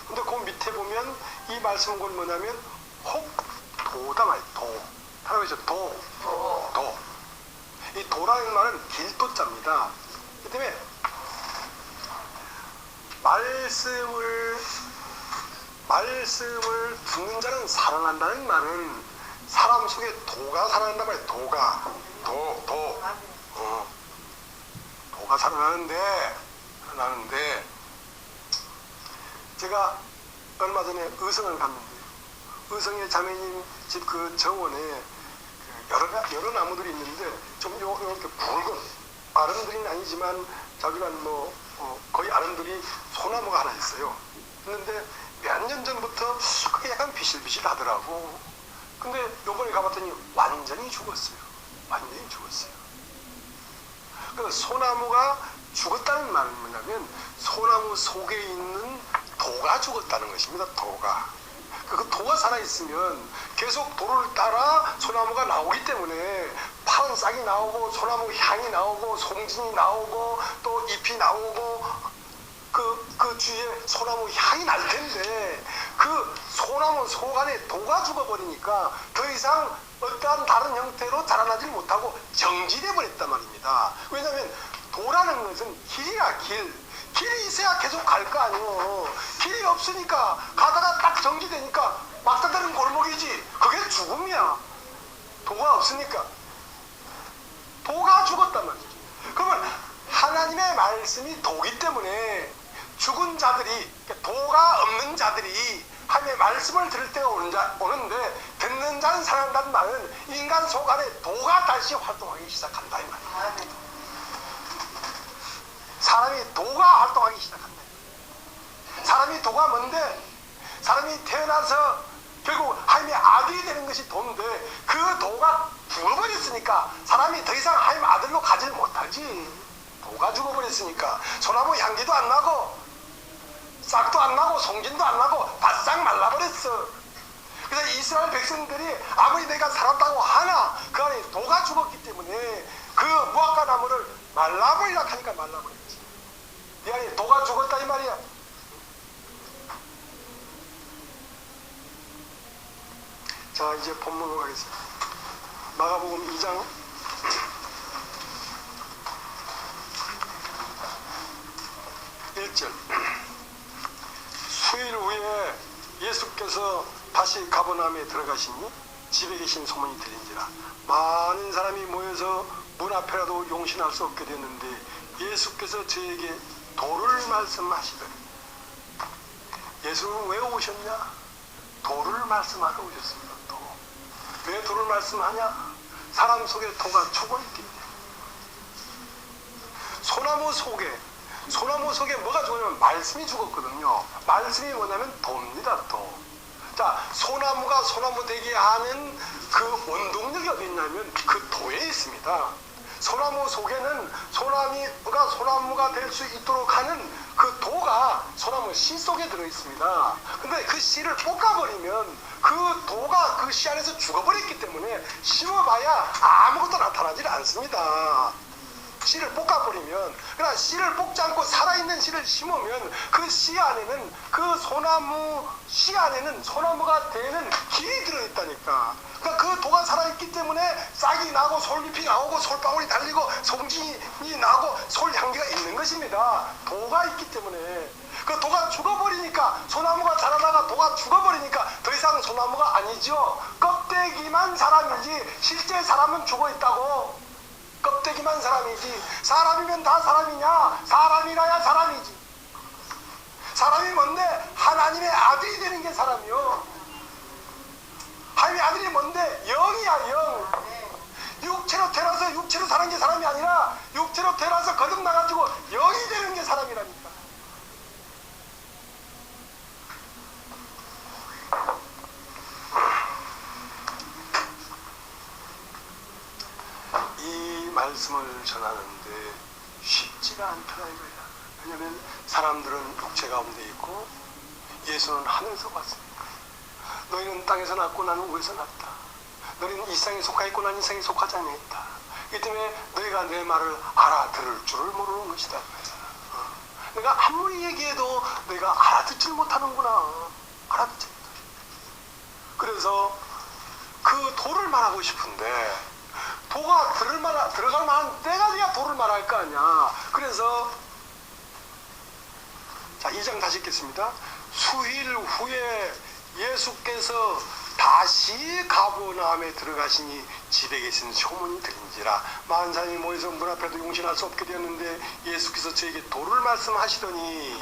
A: 근데 그 밑에 보면 이 말씀은 곧 뭐냐면 혹도다 말이에요. 도. 하나님께서 도. 이 도라는 말은 길도자입니다. 그 때문에 말씀을 듣는 자는 살아난다는 말은 사람 속에 도가 살아난단 말이에요. 도가 살아나는데 제가 얼마 전에 의성을 갔는데요. 의성의 자매님 집 그 정원에 여러 나무들이 있는데 좀 이렇게 붉은 아름들이는 아니지만 자주간 거의 아름들이 소나무가 하나 있어요. 있는데 몇 년 전부터 그게 약간 비실비실 하더라고. 근데 요번에 가봤더니 완전히 죽었어요. 그 소나무가 죽었다는 말은 뭐냐면 소나무 속에 있는 도가 죽었다는 것입니다. 도가. 그 도가 살아있으면 계속 도를 따라 소나무가 나오기 때문에 파란 싹이 나오고 소나무 향이 나오고 송진이 나오고 또 잎이 나오고 그 주위에 소나무 향이 날 텐데 그 소나무 속 안에 도가 죽어버리니까 더 이상 어떠한 다른 형태로 자라나지 못하고 정지돼 버렸단 말입니다. 왜냐하면 도라는 것은 길이야. 길이 있어야 계속 갈 거 아니에요. 길이 없으니까 가다가 딱 정지되니까 막다다른 골목이지. 그게 죽음이야. 도가 없으니까. 도가 죽었단 말이지. 그러면 하나님의 말씀이 도기 때문에 죽은 자들이, 도가 없는 자들이 하나님의 말씀을 들을 때가 오는데 듣는 자는 살아난다는 말은 인간 속 안에 도가 다시 활동하기 시작한다 이 말이야. 사람이 도가 활동하기 시작한다. 사람이 도가 뭔데? 사람이 태어나서 결국 하나님의 아들이 되는 것이 도인데 그 도가 죽어버렸으니까 사람이 더 이상 하나님 아들로 가지 못하지. 도가 죽어버렸으니까 소나무 향기도 안 나고 싹도 안 나고 송진도 안 나고 바싹 말라버렸어. 그래서 이스라엘 백성들이 아무리 내가 살았다고 하나 그 안에 도가 죽었기 때문에 그 무화과 나무를 말라버리라 하니까 말라버렸지. 이 안에 도가 죽었다 이 말이야. 자, 이제 본문으로 가겠습니다. 마가복음 2장 1절. 수일 후에 예수께서 다시 가버나움에 들어가시니 집에 계신 소문이 들린지라 많은 사람이 모여서 문 앞에라도 용신할 수 없게 됐는데 예수께서 저에게 도를 말씀하시더니. 예수는 왜 오셨냐? 도를 말씀하러 오셨습니다. 도. 왜 도를 말씀하냐? 사람 속에 도가 죽어있기 때문에. 소나무 속에 소나무 속에 뭐가 죽었냐면 말씀이 죽었거든요. 말씀이 뭐냐면 도입니다. 도. 자, 소나무가 소나무 되게 하는 그 원동력이 어디 있냐면 그 도에 있습니다. 소나무 속에는 소나무가 소나무가 될 수 있도록 하는 그 도가 소나무 씨 속에 들어 있습니다. 근데 그 씨를 볶아버리면 그 도가 그 씨 안에서 죽어버렸기 때문에 심어봐야 아무것도 나타나질 않습니다. 씨를 볶아버리면. 그러나 씨를 볶지 않고 살아있는 씨를 심으면 그 씨 안에는 그 소나무 씨 안에는 소나무가 되는 길이 들어있다니까. 그러니까 그 도가 살아있기 때문에 싹이 나고 솔잎이 나오고 솔방울이 달리고 송진이 나고 솔향기가 있는 것입니다. 도가 있기 때문에. 그 도가 죽어버리니까 소나무가 자라다가 도가 죽어버리니까 더 이상 소나무가 아니죠. 껍데기만 사람이지 실제 사람은 죽어있다고. 껍데기만 사람이지. 사람이면 다 사람이냐? 사람이라야 사람이지. 사람이 뭔데? 하나님의 아들이 되는 게 사람이요. 하나님의 아들이 뭔데? 영이야, 영. 육체로 태어나서 육체로 사는 게 사람이 아니라 육체로 태어나서 거듭나가지고 영이 되는 게 사람이라니까. 이 말씀을 전하는데 쉽지가 않더라 이거야. 왜냐하면 사람들은 육체 가운데 있고 예수는 하늘에서 왔습니다. 너희는 땅에서 났고 나는 위에서 났다. 너희는 이 세상에 속하 있고 나는 이 세상에 속하지 않았다. 이 때문에 너희가 내 말을 알아들을 줄을 모르는 것이다. 내가 아무리 얘기해도 너희가 알아듣질 못하는구나. 알아듣지 못해. 그래서 그 도를 말하고 싶은데 도가 들어갈 만한 때가 돼야 도를 말할 거 아니야. 그래서 자, 2장 다시 읽겠습니다. 수일 후에 예수께서 다시 가버나움에 들어가시니 집에 계신 소문이 들린지라 많은 사람이 모여서 문 앞에도 용신할 수 없게 되었는데 예수께서 저에게 도를 말씀하시더니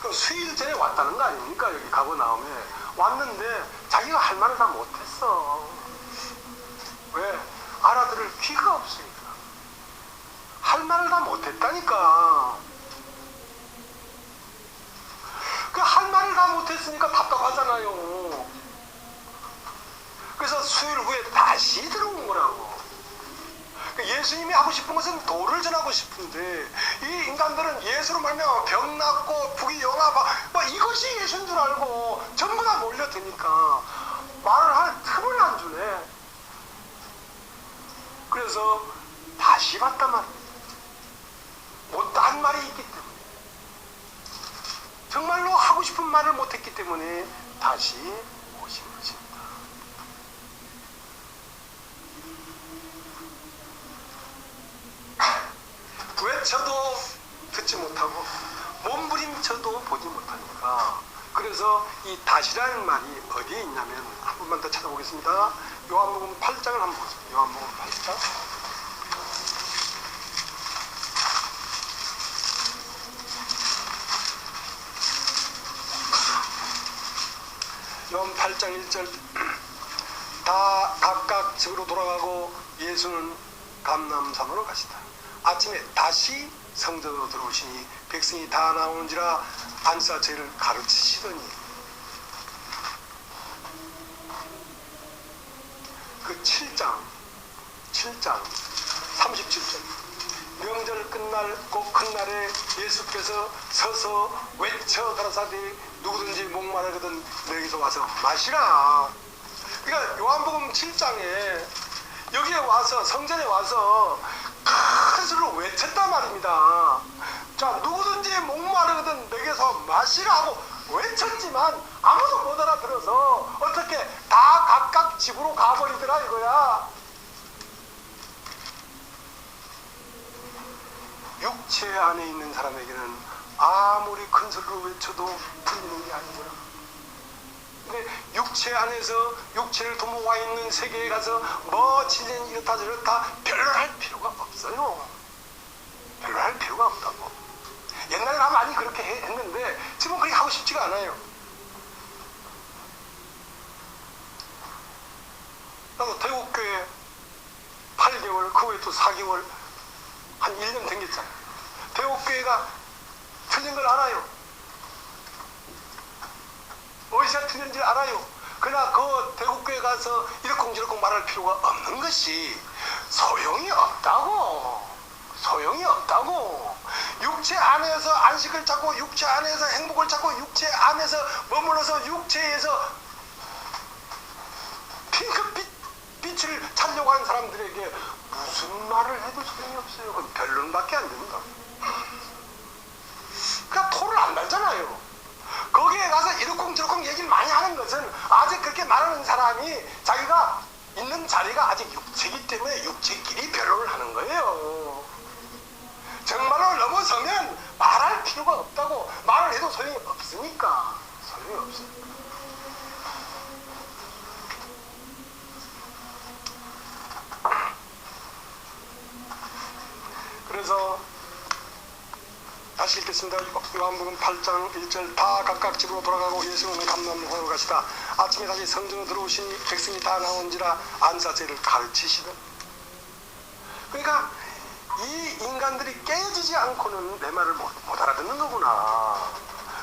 A: 그 수일 전에 왔다는 거 아닙니까? 여기 가버나움에 왔는데 자기가 할 말을 다 못했어. 왜? 알아들을 귀가 없으니까. 할 말을 다 못했다니까. 그 할 말을 다 못했으니까 답답하잖아요. 그래서 수일 후에 다시 들어온 거라고. 예수님이 하고 싶은 것은 도를 전하고 싶은데 이 인간들은 예수로 말하면 병 낫고 부귀 영화 뭐 이것이 예수인 줄 알고 전부 다 몰려드니까 말을 할 틈을 안 주네. 그래서 다시 봤단 말이에요. 못한 말이 있기 때문에, 정말로 하고 싶은 말을 못했기 때문에 다시 오신 것입니다. 외쳐도 듣지 못하고 몸부림쳐도 보지 못하니까. 그래서 이 다시라는 말이 어디에 있냐면 한 번만 더 찾아보겠습니다. 요한복음 8장을 한번 보세요. 요한복음 8장. 요한 8장 1절. 다 각각 집으로 돌아가고 예수는 감람산으로 가시다. 아침에 다시 성전으로 들어오시니 백성이 다 나오는지라 안사 저희를 가르치시더니. 그 7장 37절. 명절 끝날 곧 큰 날에 예수께서 서서 외쳐 가라사대 누구든지 목마르거든 너희서 와서 마시라. 그러니까 요한복음 7장에 여기에 와서 성전에 와서 큰 소리로 외쳤단 말입니다. 자, 누구든지 목마르거든 내게서 마시라 하고 외쳤지만 아무도 못 알아들어서 어떻게 다 각각 집으로 가버리더라 이거야. 육체 안에 있는 사람에게는 아무리 큰 소리로 외쳐도 들리는 게 아니구나. 근데 육체 안에서 육체를 도모와 있는 세계에 가서 뭐 진리는 이렇다 저렇다 별로 할 필요가 없어요. 별로 할 필요가 없다고. 옛날에 나 많이 그렇게 했는데 지금은 그렇게 하고 싶지가 않아요. 나도 태국교회 8개월 그 후에 또 4개월 한 1년 댕겼잖아요. 대옥교회가 틀린 걸 알아요. 어디서 틀린지 알아요. 그러나 그 대국교회 가서 이러쿵저러쿵 말할 필요가 없는 것이 소용이 없다고. 소용이 없다고. 육체 안에서 안식을 찾고 육체 안에서 행복을 찾고 육체 안에서 머물러서 육체에서 핑크빛을 찾려고 하는 사람들에게 무슨 말을 해도 소용이 없어요. 그건 변론밖에 안 된다. 그러니까 토를 안 달잖아요. 거기에 가서 이러쿵저러쿵 얘기를 많이 하는 것은 아직 그렇게 말하는 사람이 자기가 있는 자리가 아직 육체이기 때문에 육체끼리 변론을 하는 거예요. 정말로 넘어서면 말할 필요가 없다고. 말을 해도 소용이 없으니까. 소용이 없으니까. 그래서 다시 읽겠습니다. 요한복음 8장 1절 다 각각 집으로 돌아가고 예수는 감람산으로 가시다. 아침에 다시 성전으로 들어오시니 백성이 다 나온지라 안사제를 가르치시다. 그러니까 이 인간들이 깨어지지 않고는 내 말을 못 알아듣는 거구나.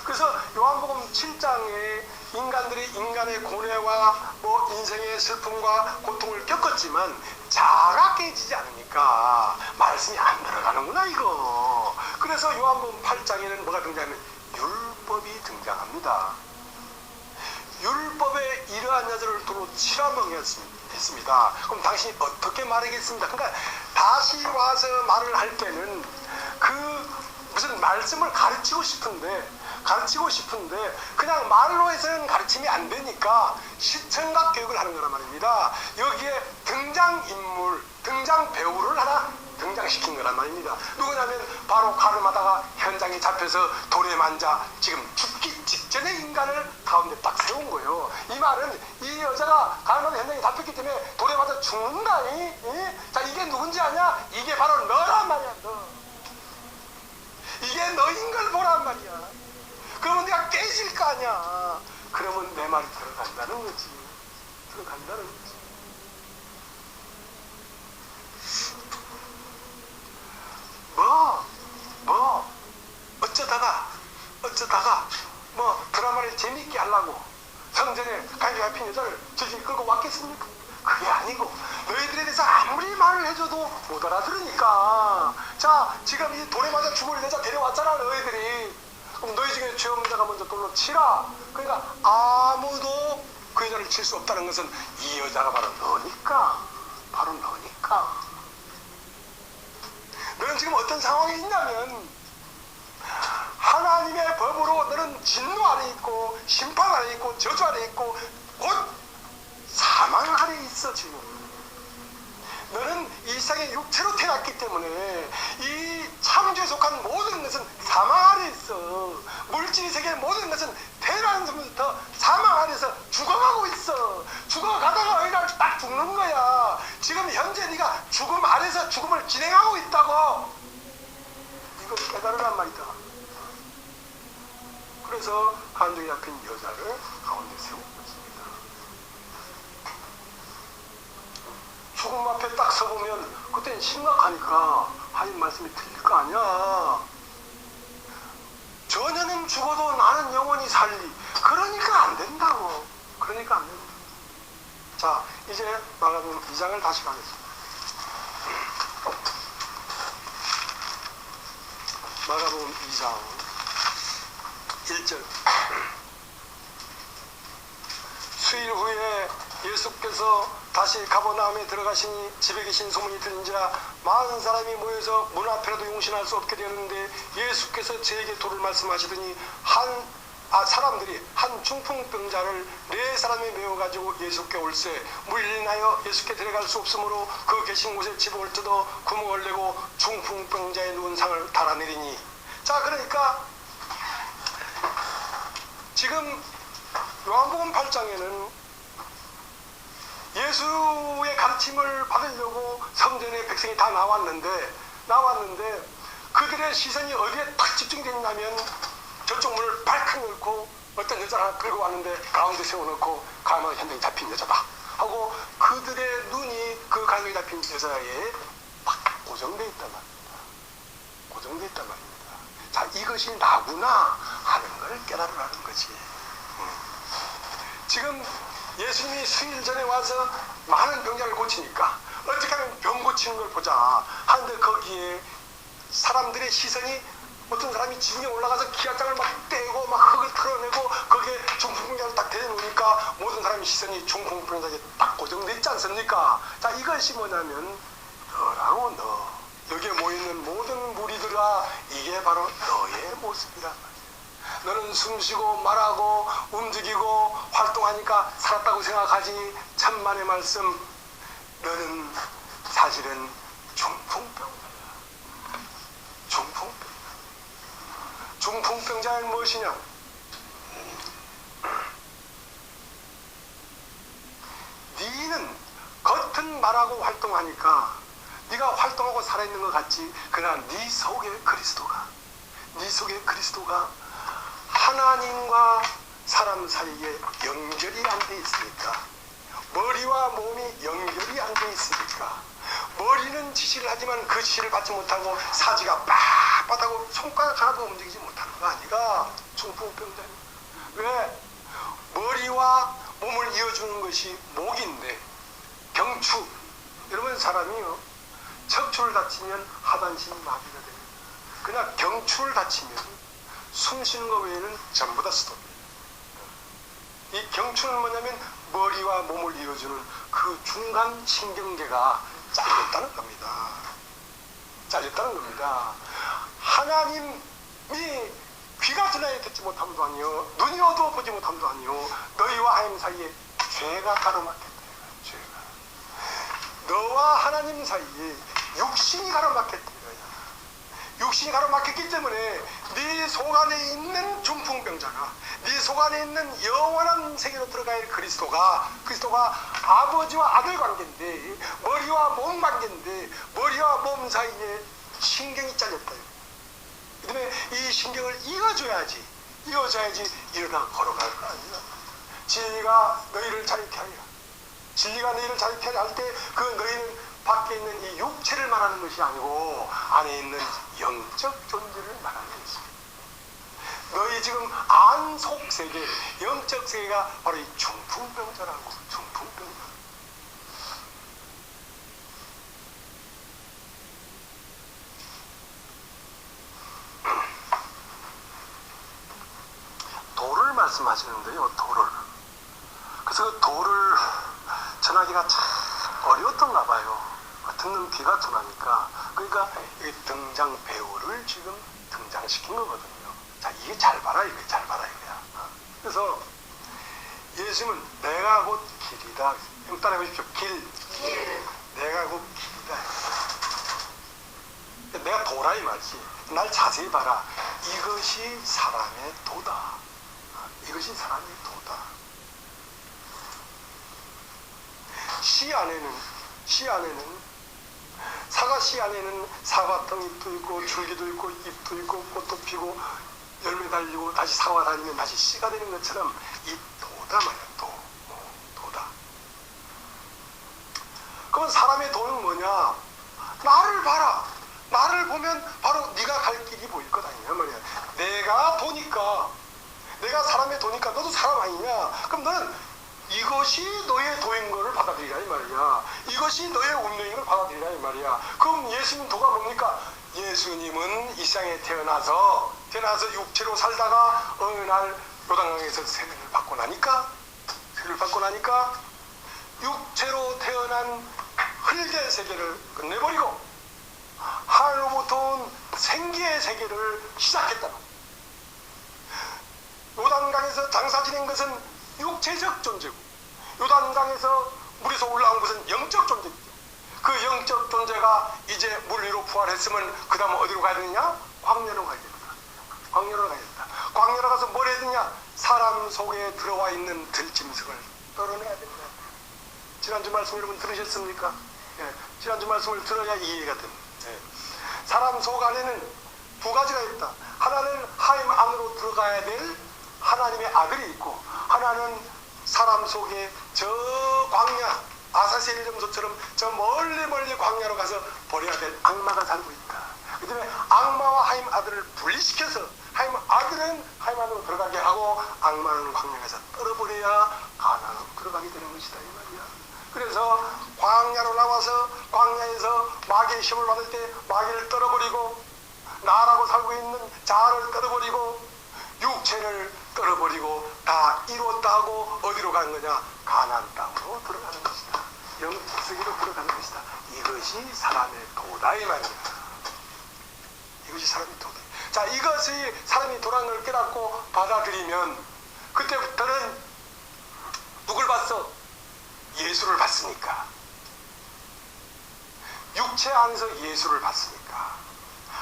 A: 그래서 요한복음 7장에 인간들이 인간의 고뇌와 뭐 인생의 슬픔과 고통을 겪었지만 자가 깨지지 않으니까 말씀이 안 들어가는구나 이거. 그래서 요한복음 8장에는 뭐가 등장하면 율법이 등장합니다. 율법의 이러한 여자를 두고 치라멍했습니다. 그럼 당신이 어떻게 말하겠습니다. 그러니까 다시 와서 말을 할 때는 그 무슨 말씀을 가르치고 싶은데 그냥 말로 해서는 가르침이 안 되니까 시청각 교육을 하는 거란 말입니다. 여기에 등장인물, 등장 배우를 하나 등장시킨 거란 말입니다. 누구냐면 바로 가늠하다가 현장에 잡혀서 돌에 만자 지금 죽기 직전의 인간을 가운데 딱 세운 거예요. 이 말은 이 여자가 가늠하다 현장에 잡혔기 때문에 돌에 맞아 죽는다니. 자, 이게 누군지 아냐? 이게 바로 너란 말이야. 너. 이게 너인 걸 보란 말이야. 그러면 내가 깨질 거 아니야. 그러면 내 말이 들어간다는 거지. 들어간다는 거지. 어쩌다가 드라마를 재밌게 하려고 성전에 가게 잡힌 여자를 저기 끌고 왔겠습니까? 그게 아니고 너희들에 대해서 아무리 말을 해줘도 못 알아들으니까. 자, 지금 이 돌에 맞아 죽을 여자 데려왔잖아 너희들이. 그럼 너희 중에 죄 없는 자가 먼저 돌로 치라. 그러니까 아무도 그 여자를 칠 수 없다는 것은 이 여자가 바로 너니까. 바로 너니까. 너는 지금 어떤 상황에 있냐면 하나님의 법으로 너는 진노 아래 있고 심판 아래 있고 저주 아래 있고 곧 사망 아래 있어. 지금 너는 이 세상에 육체로 태어났기 때문에 이 창조에 속한 모든 것은 사망 아래 있어. 물질 세계의 모든 것은 태어나는 순간부터 사망 아래에서 죽어가고 있어. 죽어가다가 어느 날 딱 죽는 거야. 지금 현재 네가 죽음 아래에서 죽음을 진행하고 있다고. 이걸 깨달으란 말이다. 그래서 간종이 잡힌 여자를 가운데 세운 것입니다. 죽음 앞에 딱 서보면 그때는 심각하니까 하나님 말씀이 틀릴 거 아니야. 전혀는 죽어도 나는 영원히 살리. 그러니까 안 된다고. 그러니까 안 된다. 자, 이제 마가복음 2장을 다시 가겠습니다. 마가복음 2장 1절. 수일 후에 예수께서 다시 가버나움에 들어가시니 집에 계신 소문이 들린지라 많은 사람이 모여서 문 앞이라도 용신할 수 없게 되었는데 예수께서 저에게 도를 말씀하시더니 사람들이 한 중풍병자를 4사람이 메워가지고 예수께 올세 물린하여 예수께 들어갈 수 없으므로 그 계신 곳에 지붕을 뜯어 구멍을 내고 중풍병자의 누운 상을 달아내리니. 자, 그러니까 지금 요한복음 8장에는 예수의 가르침을 받으려고 성전에 백성이 다 나왔는데 그들의 시선이 어디에 딱 집중됐냐면 저쪽 문을 발칵 열고 어떤 여자를 하나 끌고 왔는데 가운데 세워놓고 가늠하다 현장에 잡힌 여자다 하고 그들의 눈이 그 가늠하다 잡힌 여자에 딱 고정돼 있단 말이야. 고정되어 있단 말입니다. 자, 이것이 나구나 하는 걸 깨달으라는 거지. 지금 예수님이 수일 전에 와서 많은 병자를 고치니까 어떻게 하면 병 고치는 걸 보자 하는데, 거기에 사람들의 시선이, 어떤 사람이 지붕에 올라가서 기아장을 막 떼고 막 흙을 털어내고 거기에 중풍병자를 딱 대놓으니까 모든 사람의 시선이 중풍병자에 딱 고정되어 있지 않습니까? 자, 이것이 뭐냐면 너라고, 너. 여기에 모여있는 모든 무리들아, 이게 바로 너의 모습이란 말이야. 너는 숨쉬고 말하고 움직이고 활동하니까 살았다고 생각하지, 천만의 말씀, 너는 사실은 중풍병자야. 중풍병자. 중풍병자는 무엇이냐? 너는 겉은 말하고 활동하니까 네가 활동하고 살아있는 것 같지, 그러나 네 속에 그리스도가 하나님과 사람 사이에 연결이 안 돼 있으니까, 머리와 몸이 연결이 안 돼 있으니까, 머리는 지시를 하지만 그 지시를 받지 못하고 사지가 빳빳하고 손가락 하나도 움직이지 못하는 거 아니가 중풍병자니. 왜? 머리와 몸을 이어주는 것이 목인데, 경추. 여러분, 사람이요, 척추를 다치면 하반신이 마비가 됩니다. 그러나 경추를 다치면 숨 쉬는 것 외에는 전부 다 스톱이에요. 이 경추는 뭐냐면 머리와 몸을 이어주는 그 중간 신경계가 잘렸다는 겁니다. 잘렸다는 겁니다. 하나님이 귀가 들려야 듣지 못함도 아니요, 눈이 어두워 보지 못함도 아니요, 너희와 하나님 사이에 죄가 가로막혔다. 죄가. 너와 하나님 사이에 육신이 가로막혔다. 육신이 가로막혔기 때문에 네 속 안에 있는 중풍병자가, 네 속 안에 있는 영원한 세계로 들어가야 할 그리스도가 아버지와 아들 관계인데, 머리와 몸 관계인데, 머리와 몸 사이에 신경이 잘렸다. 그 다음에 이 신경을 이어줘야지 일어나 걸어갈 거 아니야. 진리가 너희를 자유케 하리라. 진리가 너희를 자유케 하리라 할 때, 그 너희는 밖에 있는 이 육체를 말하는 것이 아니고 안에 있는 영적 존재를 말하는 것입니다. 너희 지금 안속 세계, 영적 세계가 바로 이 중풍병자라고. 중풍병자. 도를 말씀하시는데요, 도를. 그래서 그 도를 전하기가 참 어려웠던가 봐요. 듣는 귀가 둔하니까. 그러니까 이 등장 배우를 지금 등장시킨 거거든요. 자, 이게 잘 봐라, 이거야. 그래서 예수님은 내가 곧 길이다. 형 따라해 보십시오. 길. 내가 곧 길이다. 내가 도라 이 말이지. 날 자세히 봐라. 이것이 사람의 도다. 이것이 사람의 도다. 씨 안에는 사과 씨 안에는 사과통 잎도 있고 줄기도 있고 잎도 있고 꽃도 피고 열매 달리고 다시 사과 달리면 다시 씨가 되는 것처럼 이 도다 말이야. 도다. 그럼 사람의 도는 뭐냐? 나를 봐라. 나를 보면 바로 네가 갈 길이 보일 것 아니냐 말이야. 내가 도니까, 내가 사람의 도니까 너도 사람 아니냐? 그럼 너는 이것이 너의 도인 것을 받아들이라 이 말이야. 이것이 너의 운명인 걸 받아들이라 이 말이야. 그럼 예수님 도가 뭡니까? 예수님은 이 세상에 태어나서 육체로 살다가 어느 날 요단강에서 세례를 받고 나니까 육체로 태어난 흙의 세계를 끝내버리고 하늘로부터 온 생기의 세계를 시작했다. 요단강에서 장사 지낸 것은 육체적 존재고, 요단강에서 물에서 올라온 것은 영적 존재입니다. 그 영적 존재가 이제 물 위로 부활했으면 그 다음 어디로 가야 되느냐? 광야로 가야 된다. 광야로 가서 뭘 해야 되냐? 사람 속에 들어와 있는 들짐승을 떨어내야 된다. 지난주 말씀 여러분 들으셨습니까? 예, 지난주 말씀을 들어야 이해가 됩니다. 예. 사람 속 안에는 두 가지가 있다. 하나는 하나님 안으로 들어가야 될 하나님의 아들이 있고, 하나는 사람 속에 저 광야, 아사셀 점소처럼 저 멀리 광야로 가서 버려야 될 악마가 살고 있다. 그 다음에 악마와 하임 아들을 분리시켜서 하임 아들은 하임 안으로 들어가게 하고 악마는 광야에서 떨어버려야 가나안으로 들어가게 되는 것이다 이 말이야. 그래서 광야로 나와서 광야에서 마귀의 시험을 받을 때 마귀를 떨어버리고 나라고 살고 있는 자아를 떨어버리고 육체를 떨어버리고 다 이루었다 하고 어디로 가는 거냐? 가나안 땅으로 들어가는 것이다. 영세기로 들어가는 것이다. 이것이 사람의 도다 이 말이야. 이것이 사람의 도다. 자, 이것이 사람이 도라는 걸 깨닫고 받아들이면 그때부터는 누굴 봤어? 예수를 봤으니까. 육체 안에서 예수를 봤으니까.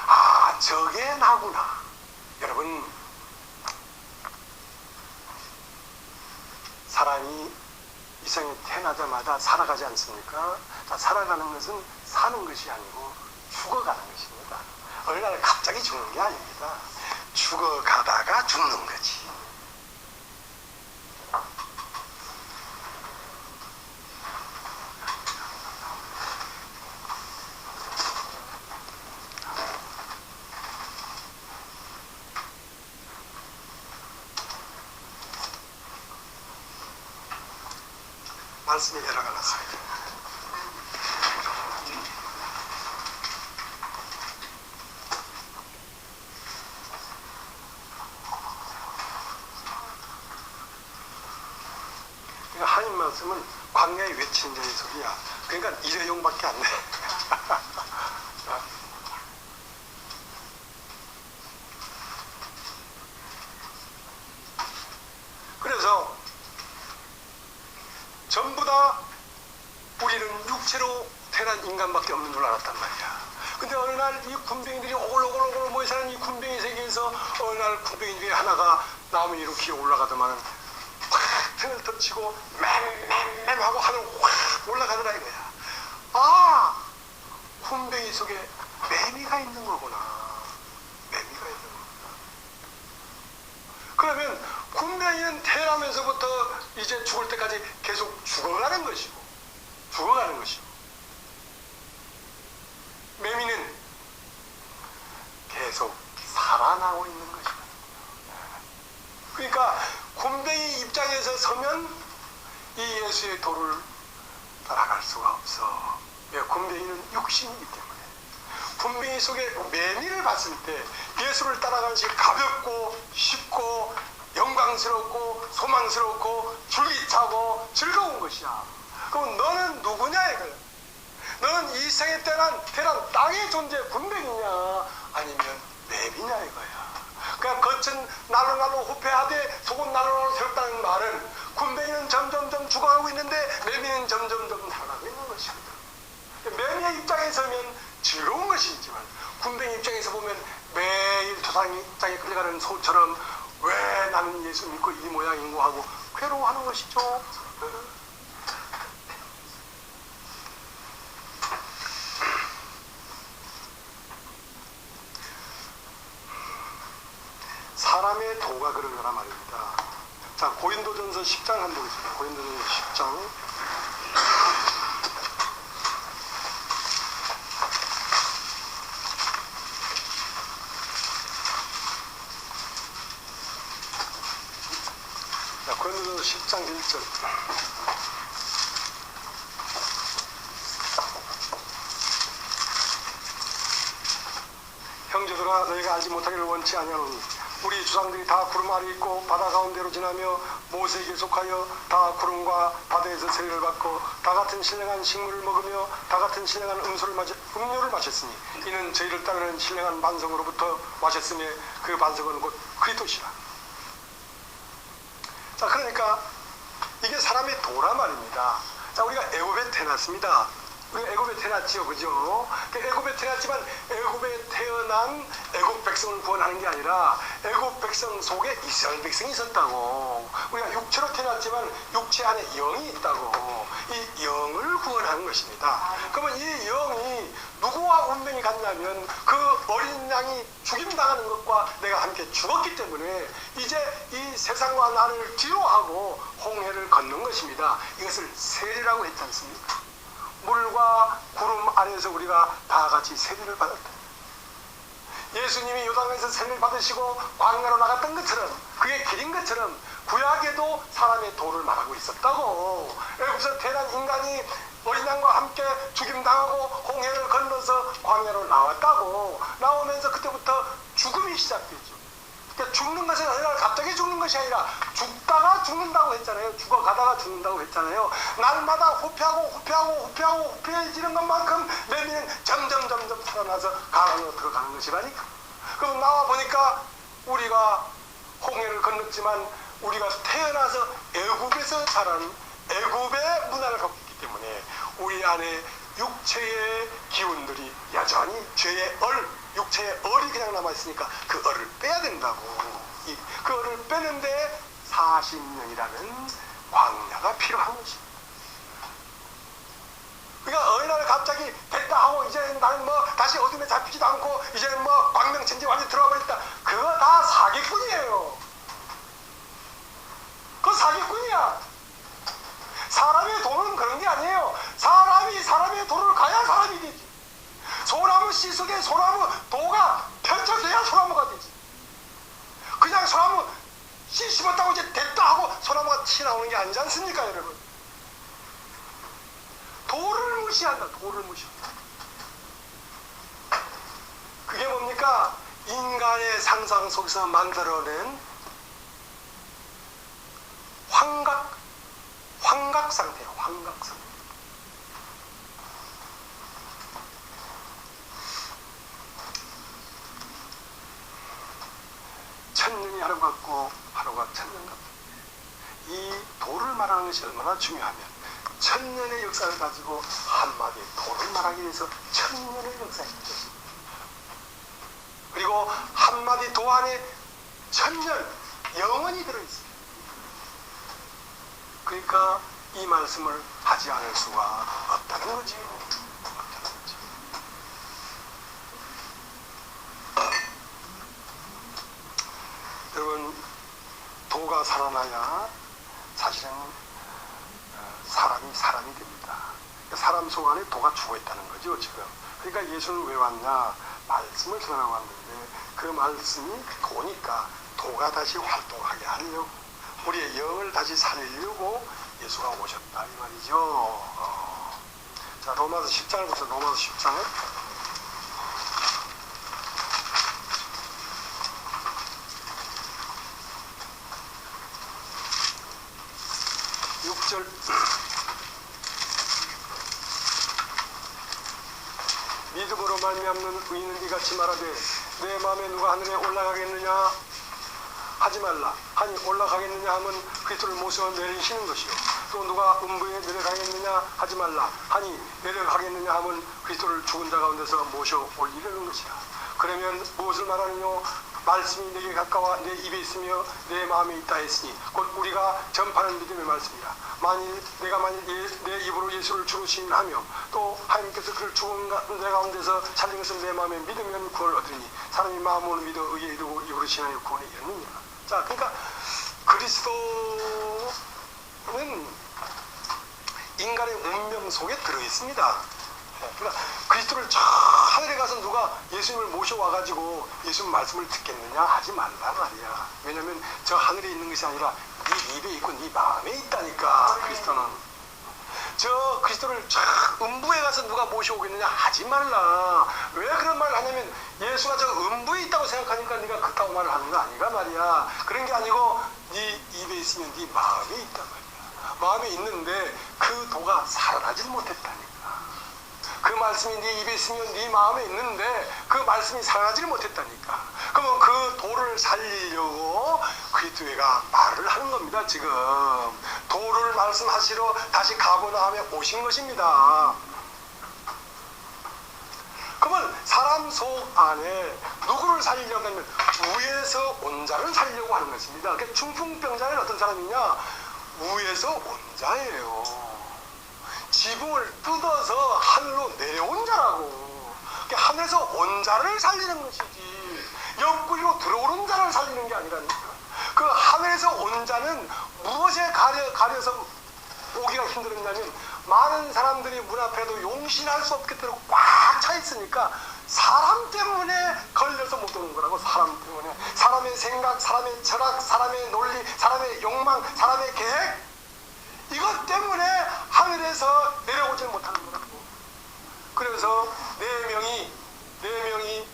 A: 아, 저게 나구나. 여러분, 사람이 이 세상에 태어나자마자 살아가지 않습니까? 자, 살아가는 것은 사는 것이 아니고 죽어가는 것입니다. 어느 날 갑자기 죽는 게 아닙니다. 죽어가다가 죽는 거지. 말씀이 에러가 났어요. 하나님 말씀은 광야에 외친 자의 소리야. 그러니까 일회용밖에 안 돼. 그래서 전부 다 우리는 육체로 태어난 인간밖에 없는 줄 알았단 말이야. 근데 어느 날 이 군뱅이들이 오글오글 모여 사는 이 군뱅이 세계에서 어느 날 군뱅이 중에 하나가 나무 위로 기어 올라가더만 확 등을 덮치고 맴 하고 하늘로 확 올라가더라 이거야. 아, 군뱅이 속에 매미가 있는 거구나. 매미가 있는 거구나. 그러면 군뱅이는 태어나면서부터 이제 죽을 때까지 계속 죽어가는 것이고 매미는 계속 살아나고 있는 것이다. 그러니까 군뱅이 입장에서 서면 이 예수의 도를 따라갈 수가 없어. 왜? 군뱅이는 육신이기 때문에. 군뱅이 속에 매미를 봤을 때 예수를 따라가는 것이 가볍고 쉽고 영광스럽고 소망스럽고 줄기차고 즐거운 것이야. 그럼 너는 누구냐 이거야. 너는 이 생에 태어난 땅의 존재 군뱅이냐 아니면 매미냐 이거야. 그러니까 겉은 날로 후패하되 속은 날로 새롭다는 말은 군뱅이는 점점점 죽어가고 있는데 매미는 점점점 살아가고 있는 것입니다. 매미의 입장에 서면 즐거운 것이 있지만 군뱅이 입장에서 보면 매일 도상장에 끌려가는 소처럼 왜 나는 예수 믿고 이 모양인고 하고 괴로워하는 것이죠. 사람의 도가 그런 거란 말입니다. 자, 고린도전서 10장 한번 보겠습니다. 고린도전서 10장. 자, 고린도전서 10장 1절. 형제들아, 너희가 알지 못하기를 원치 아니하노니 우리 주상들이 다 구름 아래 있고 바다 가운데로 지나며 모세에게 속하여 다 구름과 바다에서 세례를 받고 다 같은 신령한 식물을 먹으며 다 같은 신령한 음료를 마셨으니 이는 저희를 따르는 신령한 반성으로부터 마셨으며 그 반성은 곧 그리스도시라. 자, 그러니까 이게 사람의 도라 말입니다. 자, 우리가 애굽에 태어났습니다. 우리가 애굽에 태어났지요, 그죠? 애굽에 태어났지만 애굽에 태어난 애굽 백성을 구원하는 게 아니라 애굽 백성 속에 이스라엘 백성이 있었다고. 우리가 육체로 태어났지만 육체 안에 영이 있다고. 이 영을 구원하는 것입니다. 그러면 이 영이 누구와 운명이 같냐면 그 어린 양이 죽임당하는 것과 내가 함께 죽었기 때문에 이제 이 세상과 나를 뒤로하고 홍해를 걷는 것입니다. 이것을 세례라고 했지 않습니까? 물과 구름 안에서 우리가 다 같이 세례를 받았다. 예수님이 요단강에서 세례를 받으시고 광야로 나갔던 것처럼, 그게 길인 것처럼 구약에도 사람의 도를 말하고 있었다고. 애굽에서 태어난 인간이 어린 양과 함께 죽임당하고 홍해를 건너서 광야로 나왔다고. 나오면서 그때부터 죽음이 시작되죠. 그러니까 죽는 것이 아니라, 갑자기 죽는 것이 아니라 죽다가 죽는다고 했잖아요. 죽어가다가 죽는다고 했잖아요. 날마다 후패해지는 것만큼 레미는 점점 살아나서 가랑으로 들어가는 것이라니까. 그럼 나와 보니까 우리가 홍해를 건넜지만 우리가 태어나서 애굽에서 자란 애굽의 문화를 갖고 있기 때문에 우리 안에 육체의 기운들이 여전히 죄의 육체의 얼이 그냥 남아있으니까 그 얼을 빼야 된다고. 그 얼을 빼는데 40년이라는 광야가 필요한 것입니다. 그러니까 어느 날 갑자기 됐다 하고 이제 나는 뭐 다시 어둠에 잡히지도 않고 이제는 뭐 광명천지 완전히 들어가 버렸다. 그거 다 사기꾼이에요. 그거 사기꾼이야. 사람의 돈은 그런 게 아니에요. 사람이 사람의 돈을 가야 사람이 되지. 소나무 씨 속에 소나무 도가 펼쳐져야 소나무가 되지. 그냥 소나무 씨 심었다고 이제 됐다 하고 소나무가 튀어나오는 게 아니지 않습니까, 여러분? 도를 무시한다. 도를 무시한다. 그게 뭡니까? 인간의 상상 속에서 만들어낸 환각 상태예요. 환각 상태. 천년이 하루 같고 하루가 천년 같다. 이 도를 말하는 것이 얼마나 중요하면, 천년의 역사를 가지고 한마디 도를 말하기 위해서 천년의 역사가 있습니다. 그리고 한마디 도 안에 천년 영원히 들어있습니다. 그러니까 이 말씀을 하지 않을 수가 없다는 거지. 여러분, 도가 살아나야 사실은 사람이 됩니다. 사람 속 안에 도가 죽어있다는 거죠, 지금. 그러니까 예수는 왜 왔냐? 말씀을 전하고 왔는데 그 말씀이 도니까 도가 다시 활동하게 하려고, 우리의 영을 다시 살리려고 예수가 오셨다, 이 말이죠. 자, 로마서 10장을 보세요. 로마서 10장을. 6절. 믿음으로 말미암는 의인은 이같이 말하되 내 마음에 누가 하늘에 올라가겠느냐 하지 말라. 아니 올라가겠느냐 하면 그리스도를 모셔 내리시는 것이요. 또 누가 음부에 내려가겠느냐 하지 말라. 아니 내려가겠느냐 하면 그리스도를 죽은 자 가운데서 모셔 올리려는 것이야. 그러면 무엇을 말하느냐? 말씀이 내게 가까워 내 입에 있으며 내 마음에 있다 했으니 곧 우리가 전파하는 믿음의 말씀이라. 내가 내 입으로 예수를 주로 시인하며 또 하나님께서 그를 죽은 자 가운데서 살린 것을 내 마음에 믿으면 구원을 얻으니 사람이 마음으로 믿어 의에 이르고 입으로 시인하여 구원에 이르느니라. 자, 그러니까 그리스도는 인간의 운명 속에 들어있습니다. 그러니까 그리스도를 저 하늘에 가서 누가 예수님을 모셔와가지고 예수님 말씀을 듣겠느냐 하지 말라 말이야. 왜냐면 저 하늘에 있는 것이 아니라 네 입에 있고 네 마음에 있다니까. 그리스도는 저 그리스도를 저 음부에 가서 누가 모셔오겠느냐 하지 말라. 왜 그런 말을 하냐면 예수가 저 음부에 있다고 생각하니까 네가 그따구 말을 하는 거 아닌가 말이야. 그런 게 아니고 네 입에 있으면 네 마음에 있단 말이야. 마음에 있는데 그 도가 살아나질 못했다니까. 그 말씀이 네 입에 있으면 네 마음에 있는데 그 말씀이 살아나질 못했다니까. 그러면 그 도를 살리려고 그리스도가 말을 하는 겁니다. 지금 도를 말씀하시러 다시 가버나움에 오신 것입니다. 그러면 사람 속 안에 누구를 살리려고 하면 우에서 온 자를 살리려고 하는 것입니다. 그러니까 중풍병자는 어떤 사람이냐? 우에서 온 자예요. 지붕을 뜯어서 하늘로 내려온 자라고. 하늘에서 온 자를 살리는 것이지 옆구리로 들어오는 자를 살리는 게 아니라니까. 그 하늘에서 온 자는 무엇에 가려서 오기가 힘들었냐면 많은 사람들이 문 앞에도 용신할 수 없게 꽉 차 있으니까 사람 때문에 걸려서 못 오는 거라고. 사람 때문에. 사람의 생각, 사람의 철학, 사람의 논리, 사람의 욕망, 사람의 계획, 이것 때문에 하늘에서 내려오지 못하는 거라고. 그래서 네 명이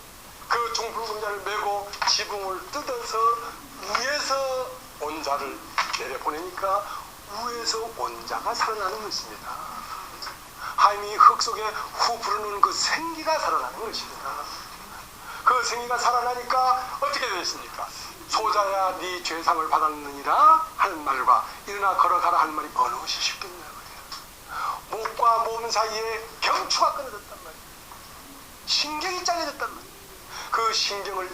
A: 그 중풍병자를 메고 지붕을 뜯어서 위에서 온 자를 내려보내니까 위에서 온 자가 살아나는 것입니다. 하나님이 흙 속에 후 불어넣은 그 생기가 살아나는 것입니다. 그 생기가 살아나니까 어떻게 됐습니까? 소자야 네 죄상을 받았느니라 하는 말과 일어나 걸어가라 하는 말이 어느 것이 쉽겠냐 말이야. 목과 몸 사이에 경추가 끊어졌단 말이야. 신경이 잘려졌단 말이야. 그 신경을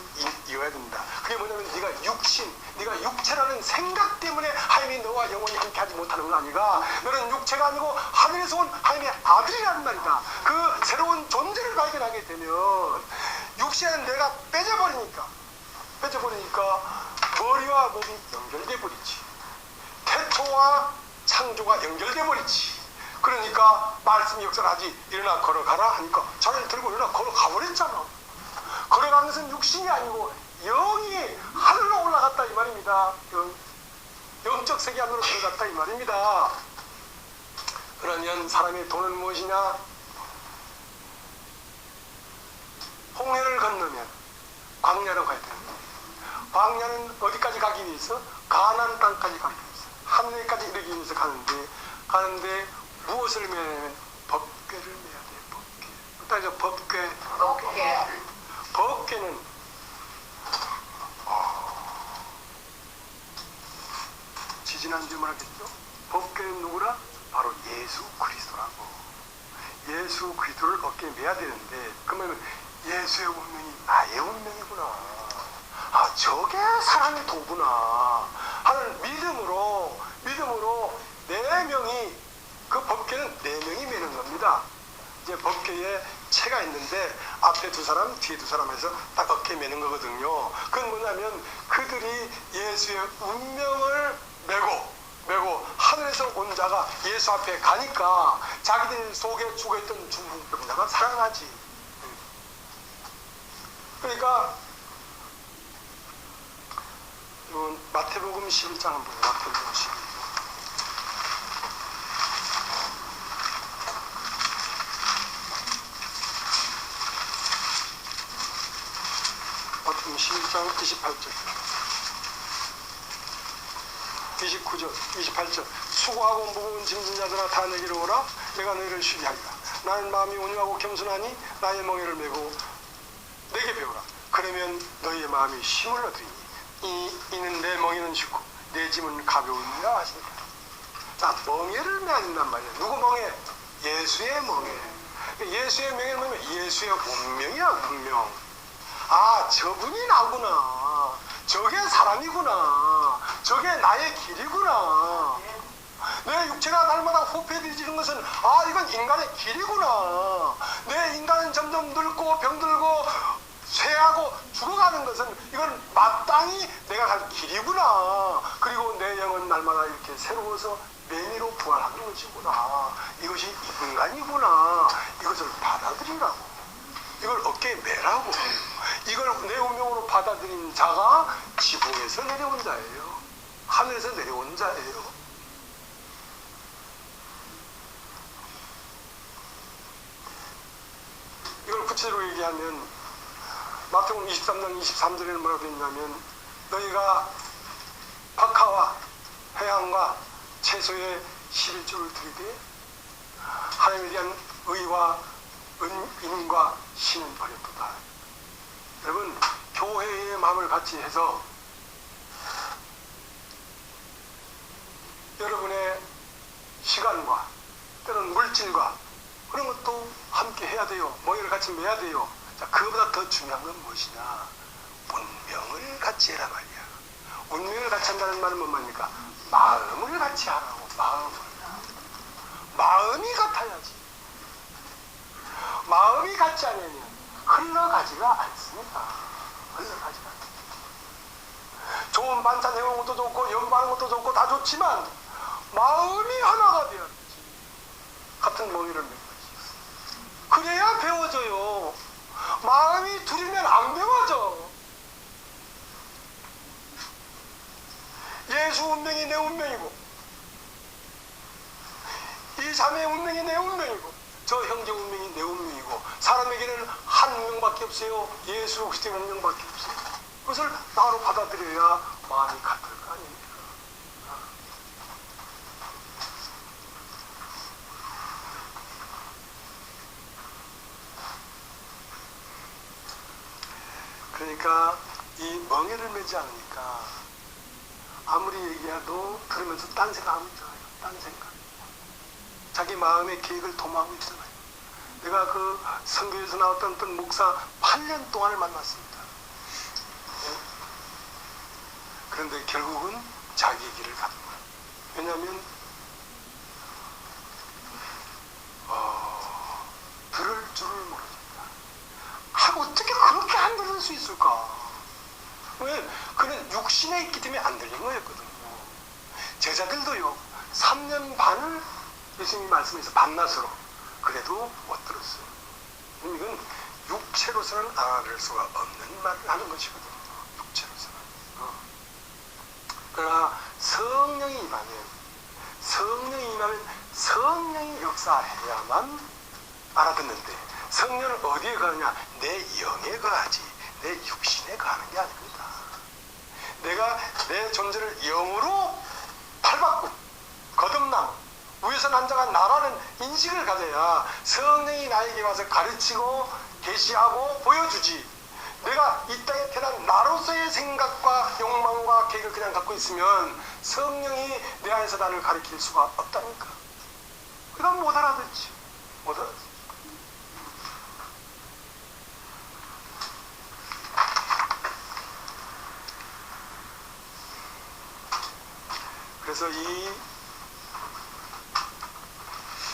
A: 이어야 된다. 그게 뭐냐면 네가 육신, 네가 육체라는 생각 때문에 하나님이 너와 영원히 함께하지 못하는 건 아니가. 너는 육체가 아니고 하늘에서 온 하나님의 아들이라는 말이다. 그 새로운 존재를 발견하게 되면 육신은 내가 빼져버리니까 머리와 몸이 연결돼 버리지. 태초와 창조가 연결돼 버리지. 그러니까 말씀이 역설하지. 일어나 걸어가라 하니까 자기를 들고 일어나 걸어가 버렸잖아. 걸어간 것은 육신이 아니고 영이 하늘로 올라갔다 이 말입니다. 영적 세계 안으로 들어갔다 이 말입니다. 그러면 사람의 돈은 무엇이냐? 홍해를 건너면 광야로 가야 됩니다. 광야는 어디까지 가기 위해서? 가나안 땅까지 가기 위해서, 하늘에까지 이르기 위해서 가는데 무엇을 매냐면 법궤를 매야 돼. 법궤. 따라서 법궤는 지지난주에 말했죠. 법궤는 누구라? 바로 예수 그리스도라고. 예수 그리스도를 어깨에 매야 되는데, 그러면 예수의 운명이 나의 운명이구나. 저게 사람의 도구나 하는 믿음으로 네 명이, 그 법궤는 네 명이 매는 겁니다. 이제 법궤에 채가 있는데 앞에 두 사람, 뒤에 두 사람 해서 딱 어깨에 매는 거거든요. 그건 뭐냐면 그들이 예수의 운명을 메고 하늘에서 온 자가 예수 앞에 가니까 자기들 속에 죽어있던 중풍병자가 살아나지. 그러니까 마태복음 11장 한번 보세요. 마태복음 11장. 마태복음 11장 28절, 29절, 28절. 수고하고 무거운 짐진 자들아 다 내게로 오라. 내가 너희를 쉬게 하리라. 나는 마음이 온유하고 겸손하니 나의 멍에를 메고 내게 배우라. 그러면 너희의 마음이 힘을 얻으리니 이는 내 멍에는 쉽고 내 짐은 가벼우니라 하시니라. 자, 멍에를 매야 된단 말이야. 누구 멍에? 예수의 멍에. 예수의 멍에는 뭐냐면 예수의 운명이야, 운명. 저분이 나구나. 저게 사람이구나. 저게 나의 길이구나. 내 육체가 날마다 후패해지는 것은 이건 인간의 길이구나. 내 인간은 점점 늙고 병들고 쇠하고 죽어가는 것은 이건 마땅히 내가 갈 길이구나. 그리고 내 영은 날마다 이렇게 새로워서 매니로 부활하는 것이구나. 이것이 인간이구나. 이것을 받아들이라고. 이걸 어깨에 매라고. 이걸 내 운명으로 받아들인 자가 지붕에서 내려온 자예요. 하늘에서 내려온 자예요. 이걸 구체적으로 얘기하면 마태복음 23장 23절에는 뭐라고 되어 있냐면 너희가 박하와 회향과 채소의 11조를 드리되 하나님에 대한 의와 인과 신은 버렸도다. 여러분, 교회의 마음을 같이 해서 여러분의 시간과 때로는 물질과 그런 것도 함께 해야 돼요. 멍에를 같이 매야 돼요. 자, 그거보다 더 중요한 건 무엇이냐? 운명을 같이 해라 말이야. 운명을 같이 한다는 말은 뭔 말입니까? 마음을 같이 하라고. 마음이 같아야지. 마음이 같지 않으면 흘러가지가 않습니다. 흘러가지가 않습니다. 좋은 반찬 해오는 것도 좋고 연구하는 것도 좋고 다 좋지만 마음이 하나가 되어야지. 같은 멍에를 맺어야지. 그래야 배워져요. 운명이 내 운명이고 이 자매의 운명이 내 운명이고 저 형제 운명이 내 운명이고 사람에게는 한 운명밖에 없어요. 예수 그리스도의 운명밖에 없어요. 그것을 나로 받아들여야 마음이 같을 거 아닙니까? 그러니까 이 멍에를 매지 않으니까 아무리 얘기해도 들으면서 딴 생각하고 있잖아요. 딴 생각. 자기 마음의 계획을 도모하고 있잖아요. 내가 그 선교에서 나왔던 어떤 목사 8년 동안을 만났습니다. 그런데 결국은 자기 길을 가는 거예요. 왜냐하면 들을 줄을 모르니까. 어떻게 그렇게 안 들을 수 있을까? 왜? 그는 육신에 있기 때문에 안 들린 거였거든요. 제자들도요 3년 반을 예수님이 말씀해서 반나서로 그래도 못 들었어요. 이건 육체로서는 알아낼 수가 없는 말을 하는 것이거든요. 육체로서는. 그러나 성령이 임하면 성령이 역사해야만 알아듣는데 성령은 어디에 가느냐? 내 영에 거하지 내 육신에 가는 게 아닙니다. 내가 내 존재를 영으로 팔받고 거듭나고 위에서 난 자가 나라는 인식을 가져야 성령이 나에게 와서 가르치고 계시하고 보여주지. 내가 이 땅에 태어난 나로서의 생각과 욕망과 계획을 그냥 갖고 있으면 성령이 내 안에서 나를 가르칠 수가 없다니까. 그럼 못 알아듣지. 못 알아듣지. 그래서 이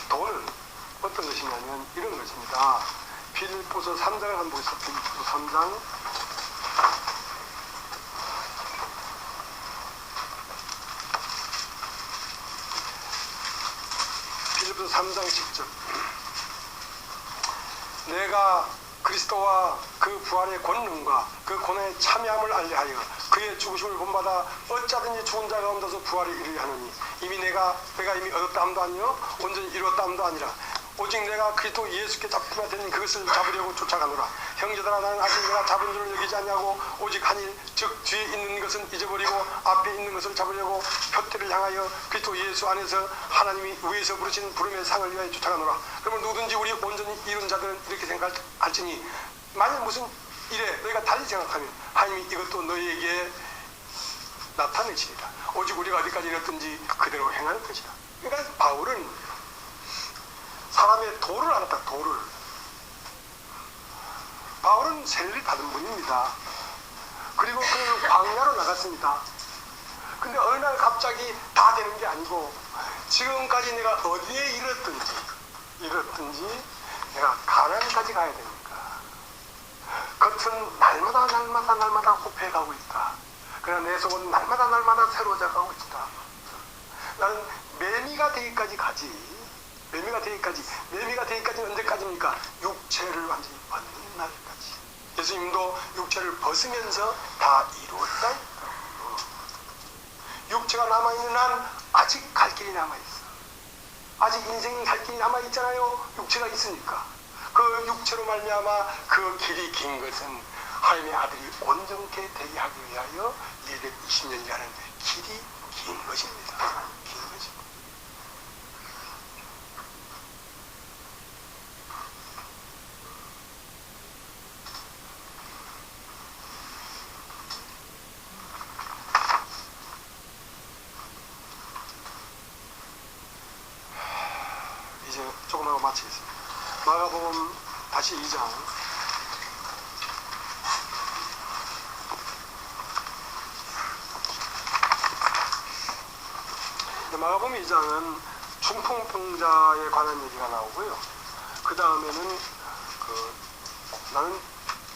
A: 돈은 어떤 것이냐면 이런 것입니다. 빌립보서 3장을 한번 보겠습니다. 빌립보서 3장 빌립보서 3장 10절 내가 그리스도와 그 부활의 권능과 그 고난의 참여함을 알리하여 그의 죽으심을 본받아 어찌하든지 죽은 자 가운데서 부활을 이루려 하느니 이미 내가 이미 얻었다 함도 아니요 온전히 이루었다 함도 아니라 오직 내가 그리스도 예수께 잡히가 된 그것을 잡으려고 쫓아가노라. 형제들아 나는 아직 내가 잡은 줄을 여기지 않냐고 오직 한 일 즉 뒤에 있는 것은 잊어버리고 앞에 있는 것을 잡으려고 표대를 향하여 그리스도 예수 안에서 하나님이 위에서 부르신 부름의 상을 위하여 쫓아가노라. 그러면 누구든지 우리 온전히 이룬 자들은 이렇게 생각할지니 만일 무슨 일에 너희가 달리 생각하면 하나님이 이것도 너희에게 나타내시리라. 오직 우리가 어디까지 이뤘든지 그대로 행할 것이다. 그러니까 바울은 사람의 도를 알았다. 도를. 바울은 세례를 받은 분입니다. 그리고 그는 광야로 나갔습니다. 근데 어느 날 갑자기 다 되는 게 아니고 지금까지 내가 어디에 이뤘든지 내가 가나안까지 가야 되니까 겉은 날마다 호패해가고 있다. 그러나 내 속은 날마다 새로워져가고 있다. 나는 매미가 되기까지 가지. 매미가 되기까지는 언제까지입니까? 육체를 완전히 벗는 날까지. 예수님도 육체를 벗으면서 다 이루었다. 육체가 남아있는 한 아직 갈 길이 남아있어. 아직 인생이 갈 길이 남아있잖아요. 육체가 있으니까. 그 육체로 말미암아 그 길이 긴 것은 하나님의 아들이 온전케 되게 하기 위하여 220년이라는 길이 긴 것입니다. 긴 것입니다. 이제 조금 하고 마치겠습니다. 마가복음 다시 2장. 마가복음 2장은 중풍병자에 관한 얘기가 나오고요. 그 다음에는 나는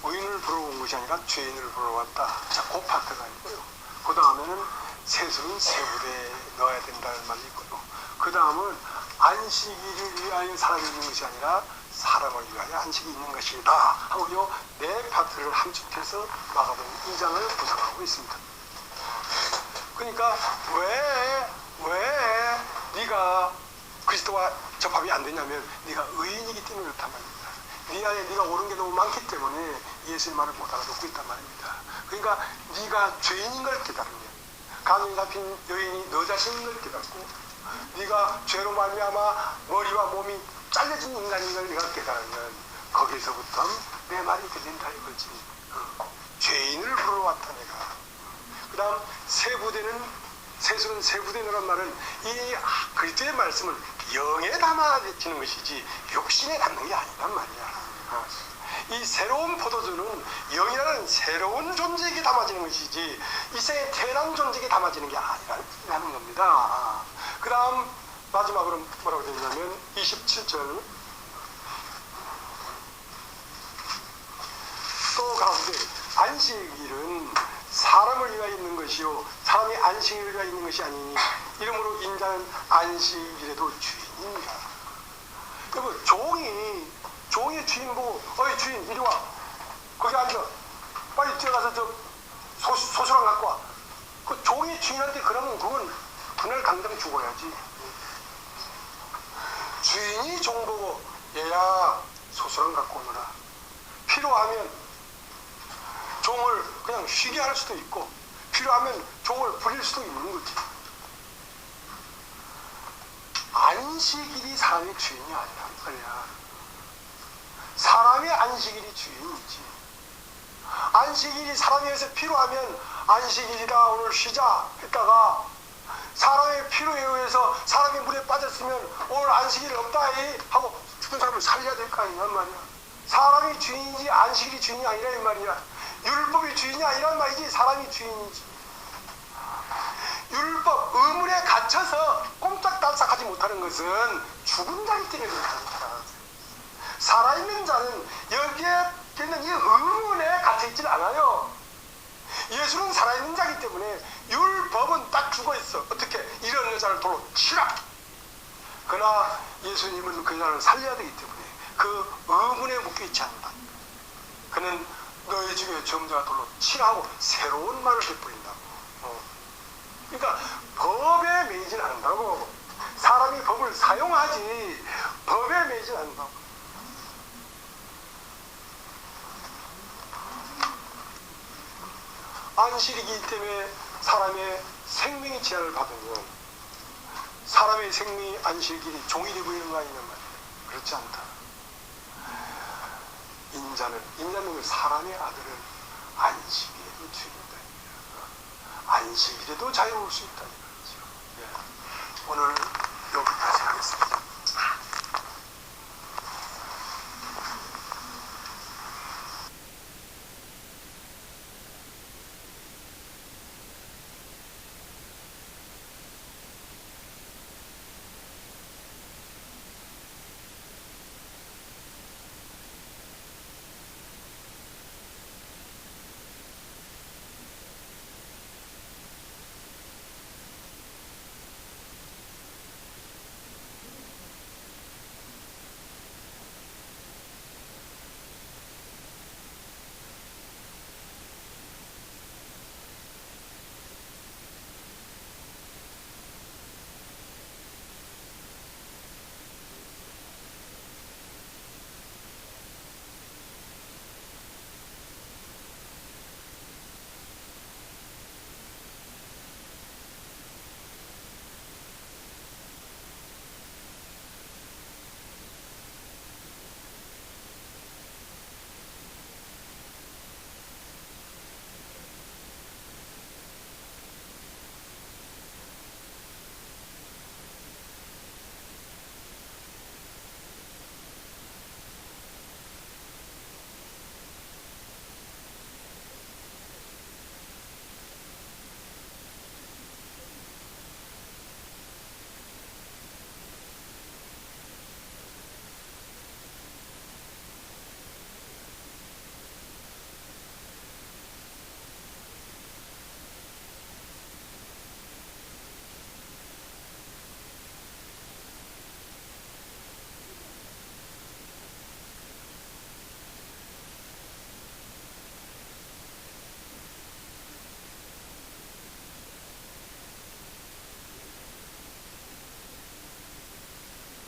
A: 의인을 보러 온 것이 아니라 죄인을 보러 왔다. 자, 그 파트가 있고요. 그 다음에는 세술은 세부대에 넣어야 된다는 말이 있고요. 그 다음은 안식일을 위하여 사람이 있는 것이 아니라 사람을 위하여 안식이 있는 것이다 하고 요 네 파트를 함축해서 마가복음 2장을 구성하고 있습니다. 그러니까 왜 네가 그리스도와 접합이 안 되냐면 네가 의인이기 때문에 그렇단 말입니다. 네 안에 네가 옳은 게 너무 많기 때문에 예수의 말을 못 알아듣고 있단 말입니다. 그러니까 네가 죄인인 걸 깨달으면, 간음에 잡힌 여인이 너 자신인 걸 깨닫고, 네가 죄로 말미암아 머리와 몸이 잘려진 인간인 걸 네가 깨달으면 거기서부터 내 말이 들린다 이거지. 죄인을 부르러 왔다 내가. 그 다음 세수는 세부되느란 말은 이 그리스도의 말씀을 영에 담아지는 것이지 육신에 담는 게 아니란 말이야. 이 새로운 포도주는 영이라는 새로운 존재에게 담아지는 것이지 이 세상에 태어난 존재에게 담아지는 게 아니라는 겁니다. 그 다음 마지막으로 뭐라고 되냐면 27절 또 가운데 안식일은 사람을 위하여 있는 것이요 사람이 안식일을 위하여 있는 것이 아니니 이러므로 인자는 안식일에도 주인이니라. 그리고 종이 주인 보고 어이 주인 이리 와 거기 앉아 빨리 뛰어가서 저 소수랑 갖고 와. 그 종이 주인한테 그러면 그건 그날 당장 죽어야지. 주인이 종 보고 얘야 소수랑 갖고 오너라. 필요하면 종을 그냥 쉬게 할 수도 있고 필요하면 종을 부릴 수도 있는 거지. 안식일이 사람의 주인이 아니란 말이야. 사람의 안식일이 주인이지. 안식일이 사람에 의해서 필요하면 안식일이다 오늘 쉬자 했다가 사람의 필요에 의해서 사람이 물에 빠졌으면 오늘 안식일 없다 하고 죽은 사람을 살려야 될 거 아니란 말이야. 사람이 주인이지 안식일이 주인이 아니라 이 말이야. 율법이 주인이 아니란 말이지 사람이 주인이지. 율법, 의문에 갇혀서 꼼짝달싹하지 못하는 것은 죽은 자이기 때문에 그렇다. 살아있는 자는 여기에 있는 이 의문에 갇혀있질 않아요. 예수는 살아있는 자이기 때문에 율법은 딱 죽어있어. 어떻게? 이런 여자를 돌로 치라. 그러나 예수님은 그 여자를 살려야 되기 때문에 그 의문에 묶여있지 않는다. 그는 너희 중에 정자가 돌로 치라고 새로운 말을 베풀린다고. 그러니까 법에 매이진 않는다고. 사람이 법을 사용하지 법에 매이진 않는다고. 안식이기 때문에 사람의 생명의 제한을 받으면 사람의 생명이 안식일이 종이 되고 있는 거 아니냐 말이야. 그렇지 않다. 인자는 사람의 아들은 안식일에도 주인이다. 안식일에도 자유로울 수 있다. 오늘